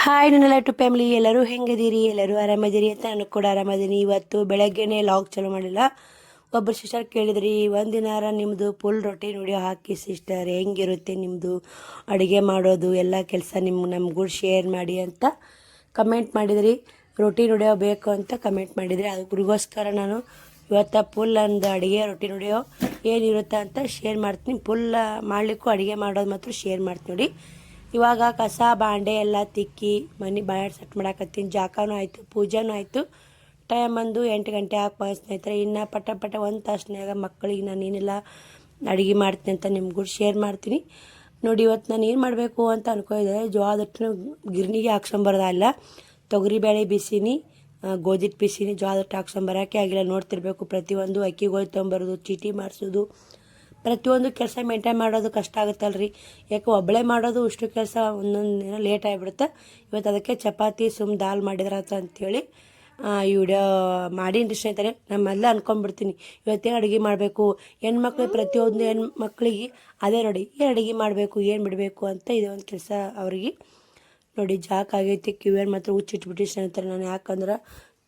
Hi ನನ್ನ light family, ಎಲ್ಲರೂ ಹೆಂಗಿದ್ದೀರಿ? ಎಲ್ಲರೂ ಆರಾಮದಿರಿ ಅಂತ ನಾನು ಕೂಡ ಆರಾಮದೀನಿ. ಇವತ್ತು ಬೆಳಗ್ಗೆನೇ ಲಾಗ್ ಚಾಲೂ ಮಾಡಿಲ್ಲ. ಒಬ್ಬರು ಸಿಸ್ಟರ್ ಕೇಳಿದ್ರಿ, ಒಂದಿನಾರ ನಿಮ್ಮದು ಫುಲ್ ರೊಟೀನ್ ವಿಡಿಯೋ ಹಾಕಿ ಸಿಸ್ಟರ್, ಹೆಂಗಿರುತ್ತೆ ನಿಮ್ಮದು ಅಡುಗೆ ಮಾಡೋದು ಎಲ್ಲ ಕೆಲಸ ನಮಗೂ ಶೇರ್ ಮಾಡಿ ಅಂತ ಕಮೆಂಟ್ ಮಾಡಿದ್ರಿ. ರೊಟೀನ್ ವಿಡಿಯೋ ಬೇಕು ಅಂತ ಕಮೆಂಟ್ ಮಾಡಿದ್ರಿ. ಅದಕ್ಕೋಸ್ಕರ ನಾನು ಇವತ್ತು ಫುಲ್ ಒಂದು ಅಡುಗೆ ರೊಟೀನ್ ವಿಡಿಯೋ ಏನಿರುತ್ತೆ ಅಂತ ಶೇರ್ ಮಾಡ್ತೀನಿ. ಫುಲ್ ಮಾಡಲಿಕ್ಕೂ ಅಡುಗೆ ಮಾಡೋದು ಮಾತ್ರ ಶೇರ್ ಮಾಡ್ತೀನಿ ನೋಡಿ. ಇವಾಗ ಕಸ ಬಾಂಡೆ ಎಲ್ಲ ತಿಕ್ಕಿ ಮನೆ ಬಾಯ್ ಸೆಟ್ ಮಾಡಾಕತ್ತೀನಿ. ಜಾಕನೂ ಆಯಿತು, ಪೂಜೆನೂ ಆಯಿತು. ಟೈಮ್ ಬಂದು 8 ಗಂಟೆ ಹಾಕಿ ಸ್ನೇಹಿತರೆ. ಇನ್ನು ಪಟ ಪಟ ಒಂದು ತಾಸಿನಾಗ ಮಕ್ಕಳಿಗೆ ನಾನು ಏನೆಲ್ಲ ಅಡುಗೆ ಮಾಡ್ತೀನಿ ಅಂತ ನಿಮ್ಗೂ ಶೇರ್ ಮಾಡ್ತೀನಿ ನೋಡಿ. ಇವತ್ತು ನಾನು ಏನು ಮಾಡಬೇಕು ಅಂತ ಅನ್ಕೊಂಡಿದ್ದೆ, ಜೋಳದ ಹಿಟ್ಟನ್ನು ಗಿರ್ನಿಗೆ ಹಾಕ್ಸೊಂಬರೋದಲ್ಲ, ತೊಗರಿಬೇಳೆ ಬಿಸಿನಿ, ಗೋಧಿಟ್ಟು ಬಿಸಿನಿ, ಜೋಳದ ಹಿಟ್ಟು ಹಾಕ್ಸೊಂಬರೋಕೆ ಆಗಿಲ್ಲ. ನೋಡ್ತಿರ್ಬೇಕು ಪ್ರತಿಯೊಂದು ಅಕ್ಕಿಗಳು ತೊಗೊಂಬರೋದು, ಚೀಟಿ ಮಾಡಿಸೋದು, ಪ್ರತಿಯೊಂದು ಕೆಲಸ ಮೇಂಟೈನ್ ಮಾಡೋದು ಕಷ್ಟ ಆಗುತ್ತಲ್ರಿ. ಯಾಕೆ ಒಬ್ಬಳೇ ಮಾಡೋದು ಇಷ್ಟು ಕೆಲಸ ಒಂದೊಂದು ದಿನ ಲೇಟ್ ಆಗಿಬಿಡುತ್ತೆ. ಇವತ್ತು ಅದಕ್ಕೆ ಚಪಾತಿ ದಾಲ್ ಮಾಡಿದ್ರಾತ ಅಂಥೇಳಿ ಈ ವಿಡಿಯೋ ಮಾಡೀನಿ ಸ್ನೇಹಿತರೆ. ನಾನು ಮೊದಲೇ ಅಂದ್ಕೊಂಡ್ಬಿಡ್ತೀನಿ ಇವತ್ತೇನು ಅಡುಗೆ ಮಾಡಬೇಕು, ಹೆಣ್ಮಕ್ಳು ಪ್ರತಿಯೊಂದು ಹೆಣ್ಮಕ್ಳಿಗೆ ಅದೇ ನೋಡಿ, ಏನು ಅಡುಗೆ ಮಾಡಬೇಕು ಏನು ಬಿಡಬೇಕು ಅಂತ ಇದೇ ಒಂದು ಕೆಲಸ ಅವ್ರಿಗೆ ನೋಡಿ. ಜಾಕ್ ಆಗೈತಿ, ಕಿವಿಯನ್ನು ಮಾತ್ರ ಹುಚ್ಚಿಟ್ಬಿಟ್ಟು ಸ್ನೇಹಿತರೆ ನಾನು. ಯಾಕಂದ್ರೆ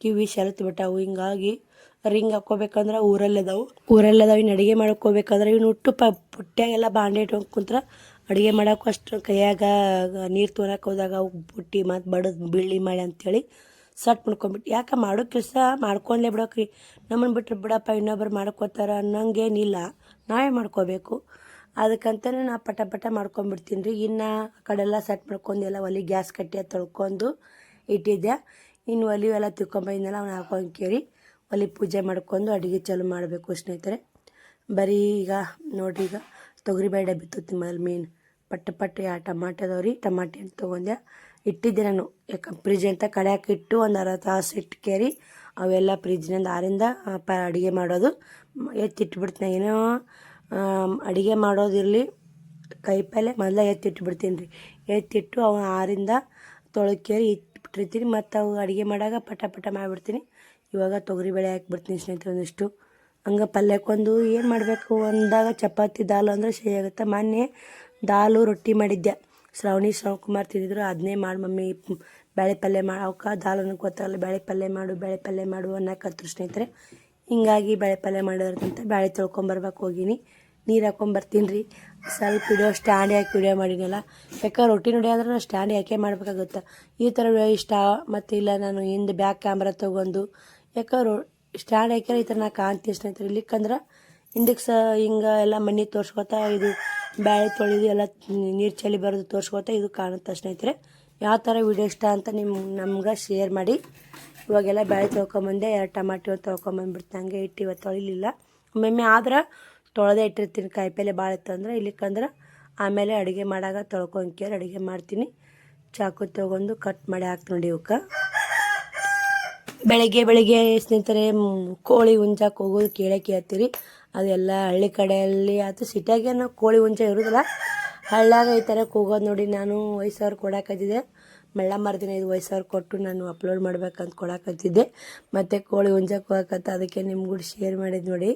ಕಿವಿ ಶರತ್ ಬಿಟ್ಟಾವು, ಹಿಂಗಾಗಿ ರಿಂಗ್ ಹಾಕ್ಕೋಬೇಕಂದ್ರೆ ಊರಲ್ಲದಾವು ಇನ್ನು ಅಡುಗೆ ಮಾಡ್ಕೋಬೇಕಾದ್ರೆ ಇವ್ನು ಹುಟ್ಟು ಪುಟ್ಟ್ಯಾಗೆಲ್ಲ ಬಾಂಡೆ ಇಟ್ಕೊಂಡು ಕುಂತ್ರ ಅಡುಗೆ ಮಾಡೋಕ್ಕೂ ಅಷ್ಟು ಕೈಯಾಗ ನೀರು ತೋರಕ್ಕೆ ಹೋದಾಗ ಅವು ಪುಟ್ಟಿ ಮತ್ತು ಬಡದು ಬೀಳಿ ಮಾಡಿ ಅಂಥೇಳಿ ಸಟ್ ಮಾಡ್ಕೊಂಬಿಟ್ಟು. ಯಾಕೆ ಮಾಡೋ ಕೆಲಸ ಮಾಡ್ಕೊಂಡ್ಲೇ ಬಿಡೋಕ್ರಿ, ನಮ್ಮನ್ನು ಬಿಟ್ಟರೆ ಬಿಡಪ್ಪ ಇನ್ನೊಬ್ರು ಮಾಡ್ಕೋತಾರೆ ಅನ್ನೋಂಗೇನಿಲ್ಲ, ನಾವೇ ಮಾಡ್ಕೋಬೇಕು. ಅದಕ್ಕಂತಲೇ ನಾ ಪಟ ಪಟ ಮಾಡ್ಕೊಂಬಿಡ್ತೀನಿ ರೀ. ಇನ್ನು ಆ ಕಡೆಲ್ಲ ಸೆಟ್ ಮಾಡ್ಕೊಂಡು ಎಲ್ಲ ಒಲೆ ಗ್ಯಾಸ್ ಕಟ್ಟಿ ತೊಳ್ಕೊಂಡು ಇಟ್ಟಿದ್ದೆ. ಇನ್ನು ಒಲೆ ಎಲ್ಲ ತಿಳ್ಕೊಂಬಂದಿದ್ದೆಲ್ಲ ಅವ್ನು ಹಾಕೊಂಡ್ಕೇರಿ ಒಲೆ ಪೂಜೆ ಮಾಡ್ಕೊಂಡು ಅಡುಗೆ ಚಾಲು ಮಾಡಬೇಕು ಸ್ನೇಹಿತರೆ. ಬರೀ ಈಗ ನೋಡಿರಿ, ಈಗ ತೊಗರಿಬೇಳೆ ಬಿತ್ತುತ್ತಿ ಮೊದಲು ಮೇನ್ ಪಟ್ಟ ಟಮಾಟೆ ಅದಾವ್ರಿ. ಟಮಾಟೆ ಅಂತ ತೊಗೊಂಡೆ ಇಟ್ಟಿದ್ದೆ ನಾನು. ಯಾಕೆ ಫ್ರಿಜ್ ಅಂತ ಕಡ್ಯಾಕೆ ಇಟ್ಟು ಒಂದು ಅರ್ಧ ತಾಸು ಇಟ್ಕೇರಿ ಅವೆಲ್ಲ ಫ್ರಿಜ್ನಿಂದ ಆರಿಂದ ಅಡುಗೆ ಮಾಡೋದು ಎತ್ತಿಟ್ಬಿಡ್ತೀನಿ. ಏನೋ ಅಡುಗೆ ಮಾಡೋದಿರಲಿ, ಕೈಪಲ್ಲೆ ಮೊದಲೇ ಎತ್ತಿಟ್ಬಿಡ್ತೀನಿ ರೀ. ಎತ್ತಿಟ್ಟು ಅವು ಆರಿಂದ ತೊಳ್ಕೇರಿ ಇಟ್ಬಿಟ್ಟಿರ್ತೀನಿ. ಮತ್ತು ಅವು ಅಡುಗೆ ಮಾಡಾಗ ಪಟ ಪಟ ಮಾಡಿಬಿಡ್ತೀನಿ. ಇವಾಗ ತೊಗರಿಬೇಳೆ ಹಾಕ್ಬಿಡ್ತೀನಿ ಸ್ನೇಹಿತರೆ ಒಂದಿಷ್ಟು. ಹಂಗೆ ಪಲ್ಯಕ್ಕೊಂದು ಏನು ಮಾಡಬೇಕು ಅಂದಾಗ ಚಪಾತಿ ದಾಲ್ ಅಂದರೆ ಸರಿ ಆಗುತ್ತೆ. ಮೊನ್ನೆ ದಾಲು ರೊಟ್ಟಿ ಮಾಡಿದ್ದೆ, ಶ್ರಾವಣಿ ಕುಮಾರ್ ತಿಂದಿದ್ರು. ಅದನ್ನೇ ಮಾಡಿ ಮಮ್ಮಿ ಬೇಳೆ ಪಲ್ಯ ಅವಕ್ಕೆ ದಾಲ್ ಅನ್ನೋಕೆ ಗೊತ್ತಾಗಲ್ಲ, ಬೇಳೆ ಪಲ್ಯ ಮಾಡು ಅನ್ನಕತ್ರು ಸ್ನೇಹಿತರೆ. ಹಿಂಗಾಗಿ ಬೇಳೆ ಪಲ್ಯ ಮಾಡೋದಂತ ಬೇಳೆ ತೊಳ್ಕೊಂಬರ್ಬೇಕು ಹೋಗಿನಿ, ನೀರು ಹಾಕ್ಕೊಂಬರ್ತೀನಿ ರೀ. ಸ್ವಲ್ಪ ವಿಡಿಯೋ ಸ್ಟ್ಯಾಂಡ್ ಹಾಕಿ ವಿಡಿಯೋ ಮಾಡಿನಲ್ಲ, ಯಾಕೆ ರೊಟ್ಟಿ ನೋಡಿ ಅಂದ್ರೆ ನಾನು ಸ್ಟ್ಯಾಂಡ್ ಯಾಕೆ ಮಾಡಬೇಕಾಗುತ್ತೆ. ಈ ಥರ ವಿಡಿಯೋ ಇಷ್ಟ ಮತ್ತು ಇಲ್ಲ ನಾನು ಹಿಂದೆ ಬ್ಯಾಕ್ ಕ್ಯಾಮ್ರಾ ತೊಗೊಂಡು ಯಾಕೆ ಸ್ಟ್ಯಾಂಡ್ ಹಾಕ್ಯಾರ ಈ ಥರ ನಾ ಕಾಣ್ತೀನಿ ಸ್ನೇಹಿತರೆ. ಇಲ್ಲಿಕ್ಕಂದ್ರೆ ಹಿಂದಕ್ಕೆ ಹಿಂಗೆ ಎಲ್ಲ ಮನೆ ತೋರ್ಸ್ಕೊತಾ ಇದು ಬ್ಯಾಳೆ ತೊಳೆದು ಎಲ್ಲ ನೀರು ಚಳಿ ಬರೋದು ತೋರ್ಸ್ಕೊತಾ ಇದು ಕಾಣುತ್ತೆ ಸ್ನೇಹಿತರೆ. ಯಾವ ಥರ ವಿಡಿಯೋ ಇಷ್ಟ ಅಂತ ನಮ್ಗೆ ಶೇರ್ ಮಾಡಿ. ಇವಾಗೆಲ್ಲ ಬ್ಯಾಳೆ ತೊಳ್ಕೊಂಬಂದೆ, 2 ಟಮಾಟೆ ತೊಳ್ಕೊಂಬಂದ್ಬಿಡ್ತೀನಿ. ಹಂಗೆ ಇಟ್ಟು ಇವತ್ತು ತೊಳಿಲಿಲ್ಲ, ಒಮ್ಮೊಮ್ಮೆ ಆದ್ರೆ ತೊಳೆದೇ ಇಟ್ಟಿರ್ತೀನಿ. ಕಾಯಿಪಲ್ಲೆ ಭಾಳ ಇತ್ತು ಅಂದ್ರೆ. ಇಲ್ಲಿಕ್ಕಂದ್ರೆ ಆಮೇಲೆ ಅಡುಗೆ ಮಾಡಾಗ ತೊಳ್ಕೊಂಕೇರಿ ಅಡುಗೆ ಮಾಡ್ತೀನಿ. ಚಾಕು ತೊಗೊಂಡು ಕಟ್ ಮಾಡಿ ಹಾಕ್ತೀನಿ ನೋಡಿ. ಇವಕ್ಕೆ ಬೆಳಗ್ಗೆ ಸ್ನೇಹಿತರೆ ಕೋಳಿ ಹುಂಜಕ್ಕೆ ಹೋಗೋದು ಕೇಳ್ತೀರಿ. ಅದೆಲ್ಲ ಹಳ್ಳಿ ಕಡೆಯಲ್ಲಿ ಆಯ್ತು, ಸಿಟಿಯಾಗೇನು ಕೋಳಿ ಹುಂಜ ಇರೋದಿಲ್ಲ, ಹಳ್ಳ್ಯಾಗ ಈ ಥರ ಹೋಗೋದು ನೋಡಿ. ನಾನು 5,000 ಕೊಡಾಕತ್ತಿದ್ದೆ, ಮೆಳ್ಳ ಮರ್ದಿನ 5,000 ಕೊಟ್ಟು ನಾನು ಅಪ್ಲೋಡ್ ಮಾಡ್ಬೇಕಂತ ಕೊಡಾಕತ್ತಿದ್ದೆ. ಮತ್ತು ಕೋಳಿ ಹುಂಜಕ್ಕೆ ಹೋಗಕತ್ತ, ಅದಕ್ಕೆ ನಿಮ್ಗೂ ಶೇರ್ ಮಾಡಿದ್ದು ನೋಡಿ.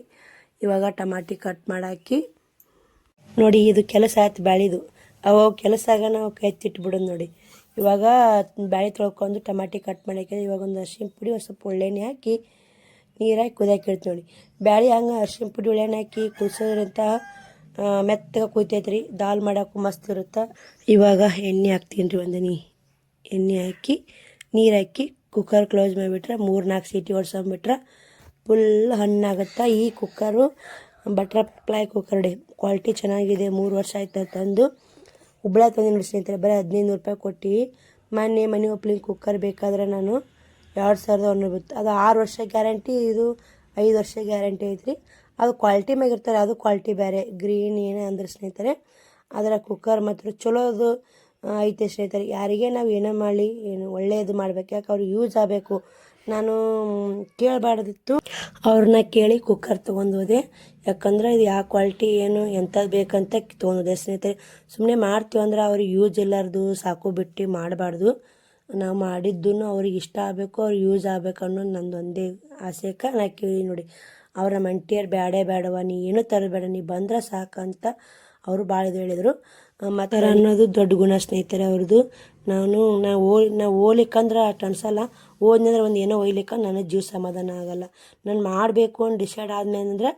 ಇವಾಗ ಟಮಾಟಿ ಕಟ್ ಮಾಡಾಕಿ ನೋಡಿ, ಇದು ಕೆಲಸ ಆಯ್ತು ಬ್ಯಾಳಿದು. ಅವು ಕೆಲಸ ಆಗ ನಾವು ಎತ್ತಿಟ್ಬಿಡೋದು ನೋಡಿ. ಇವಾಗ ಬ್ಯಾಳೆ ತೊಳ್ಕೊಂಡು ಟಮಾಟಿ ಕಟ್ ಮಾಡಾಕಿ ಇವಾಗ ಒಂದು ಅರಿಶಿನ ಪುಡಿ, ಒಂದು ಸ್ವಲ್ಪ ಒಳ್ಳೆಣ್ಣೆ ಹಾಕಿ ನೀರಾಕಿ ಕುದಿಯಾಕೆ ಇಡ್ತೀನಿ ನೋಡಿ. ಬ್ಯಾಳೆ ಹಂಗೆ ಅರಿಶಿನ ಪುಡಿ ಒಳ್ಳೆಣ್ಣೆ ಹಾಕಿ ಕುದಿಸೋದ್ರಿಂದ ಮೆತ್ತಗೆ ಕುಯ್ತೈತೆ ರೀ. ದಾಲ್ ಮಾಡೋಕ್ಕೂ ಮಸ್ತ್ ಇರುತ್ತೆ. ಇವಾಗ ಎಣ್ಣೆ ಹಾಕ್ತೀನಿ ರೀ, ಎಣ್ಣೆ ಹಾಕಿ ನೀರು ಹಾಕಿ ಕುಕ್ಕರ್ ಕ್ಲೋಸ್ ಮಾಡಿಬಿಟ್ರೆ 3-4 ಸೀಟಿ ಹೊಡ್ಸೊಂಬಿಟ್ರೆ ಫುಲ್ ಹಣ್ಣಾಗುತ್ತೆ. ಈ ಕುಕ್ಕರು ಬಟರ್ಫ್ಲೈ ಕುಕ್ಕರ್ ರೀ, ಕ್ವಾಲಿಟಿ ಚೆನ್ನಾಗಿದೆ. 3 ವರ್ಷ ಆಯ್ತು ತಂದು. ಹುಬ್ಳ ತಂದಿನ ಸ್ನೇಹಿತರೆ, ಬರೀ 1,500 ರೂಪಾಯಿ ಕೊಟ್ಟು. ಮೊನ್ನೆ ಮನೆ ಓಪ್ಲಿಂಗ್ ಕುಕ್ಕರ್ ಬೇಕಾದ್ರೆ ನಾನು 2,100 ಬಿತ್ತು. ಅದು 6 ವರ್ಷ ಗ್ಯಾರಂಟಿ, ಇದು 5 ವರ್ಷ ಗ್ಯಾರಂಟಿ ಐತ್ರಿ. ಅದು ಕ್ವಾಲಿಟಿ ಮ್ಯಾಗ ಇರ್ತಾರೆ, ಅದು ಕ್ವಾಲಿಟಿ ಬೇರೆ. ಗ್ರೀನ್ ಏನೇ ಅಂದ್ರೆ ಸ್ನೇಹಿತರೆ, ಅದರ ಕುಕ್ಕರ್ ಮಾತ್ರ ಚಲೋದು ಐತೆ ಸ್ನೇಹಿತರೆ. ಯಾರಿಗೆ ನಾವು ಏನೋ ಮಾಡಲಿ ಏನು ಒಳ್ಳೆಯದು ಮಾಡ್ಬೇಕು, ಯಾಕೆ ಅವ್ರಿಗೆ ಯೂಸ್ ಆಗಬೇಕು. ನಾನು ಕೇಳಬಾರ್ದಿತ್ತು, ಅವ್ರನ್ನ ಕೇಳಿ ಕುಕ್ಕರ್ ತೊಗೊಂಡು ಹೋದೆ. ಯಾಕಂದ್ರೆ ಇದು ಯಾವ ಕ್ವಾಲಿಟಿ ಏನು ಎಂಥದ್ದು ಬೇಕಂತ ತೊಗೊಂಡೋದೆ ಸ್ನೇಹಿತರೆ. ಸುಮ್ಮನೆ ಮಾಡ್ತೀವಿ ಅಂದ್ರೆ ಅವ್ರಿಗೆ ಯೂಸ್ ಇಲ್ಲಾರ್ದು ಸಾಕು ಬಿಟ್ಟು ಮಾಡಬಾರ್ದು. ನಾವು ಮಾಡಿದ್ದನ್ನು ಅವ್ರಿಗೆ ಇಷ್ಟ ಆಗಬೇಕು, ಅವ್ರಿಗೆ ಯೂಸ್ ಆಗಬೇಕು ಅನ್ನೋದು ನಂದು ಒಂದೇ ಆಸೆಕ ನಾ ಕೇಳಿ ನೋಡಿ. ಅವರ ಮಂಟಿಯರು ಬೇಡವ, ನೀ ಏನೂ ತರಬೇಡ, ನೀ ಬಂದ್ರೆ ಸಾಕಂತ ಅವರು ಭಾಳ ಇದು ಹೇಳಿದರು. ಮತ್ತು ಅನ್ನೋದು ದೊಡ್ಡ ಗುಣ ಸ್ನೇಹಿತರೆ ಅವ್ರದ್ದು. ನಾವು ಓಲಿಕ್ಕಂದ್ರೆ ಅಷ್ಟು ಅನ್ಸಲ್ಲ, ಓದ್ನಂದ್ರೆ ಒಂದು ಏನೋ ಒಯ್ಲಿಕ್ಕೆ ನನಗೆ ಜೀವ ಸಮಾಧಾನ ಆಗಲ್ಲ. ನಾನು ಮಾಡಬೇಕು ಅಂತ ಡಿಸೈಡ್ ಆದ್ಮೇಲೆ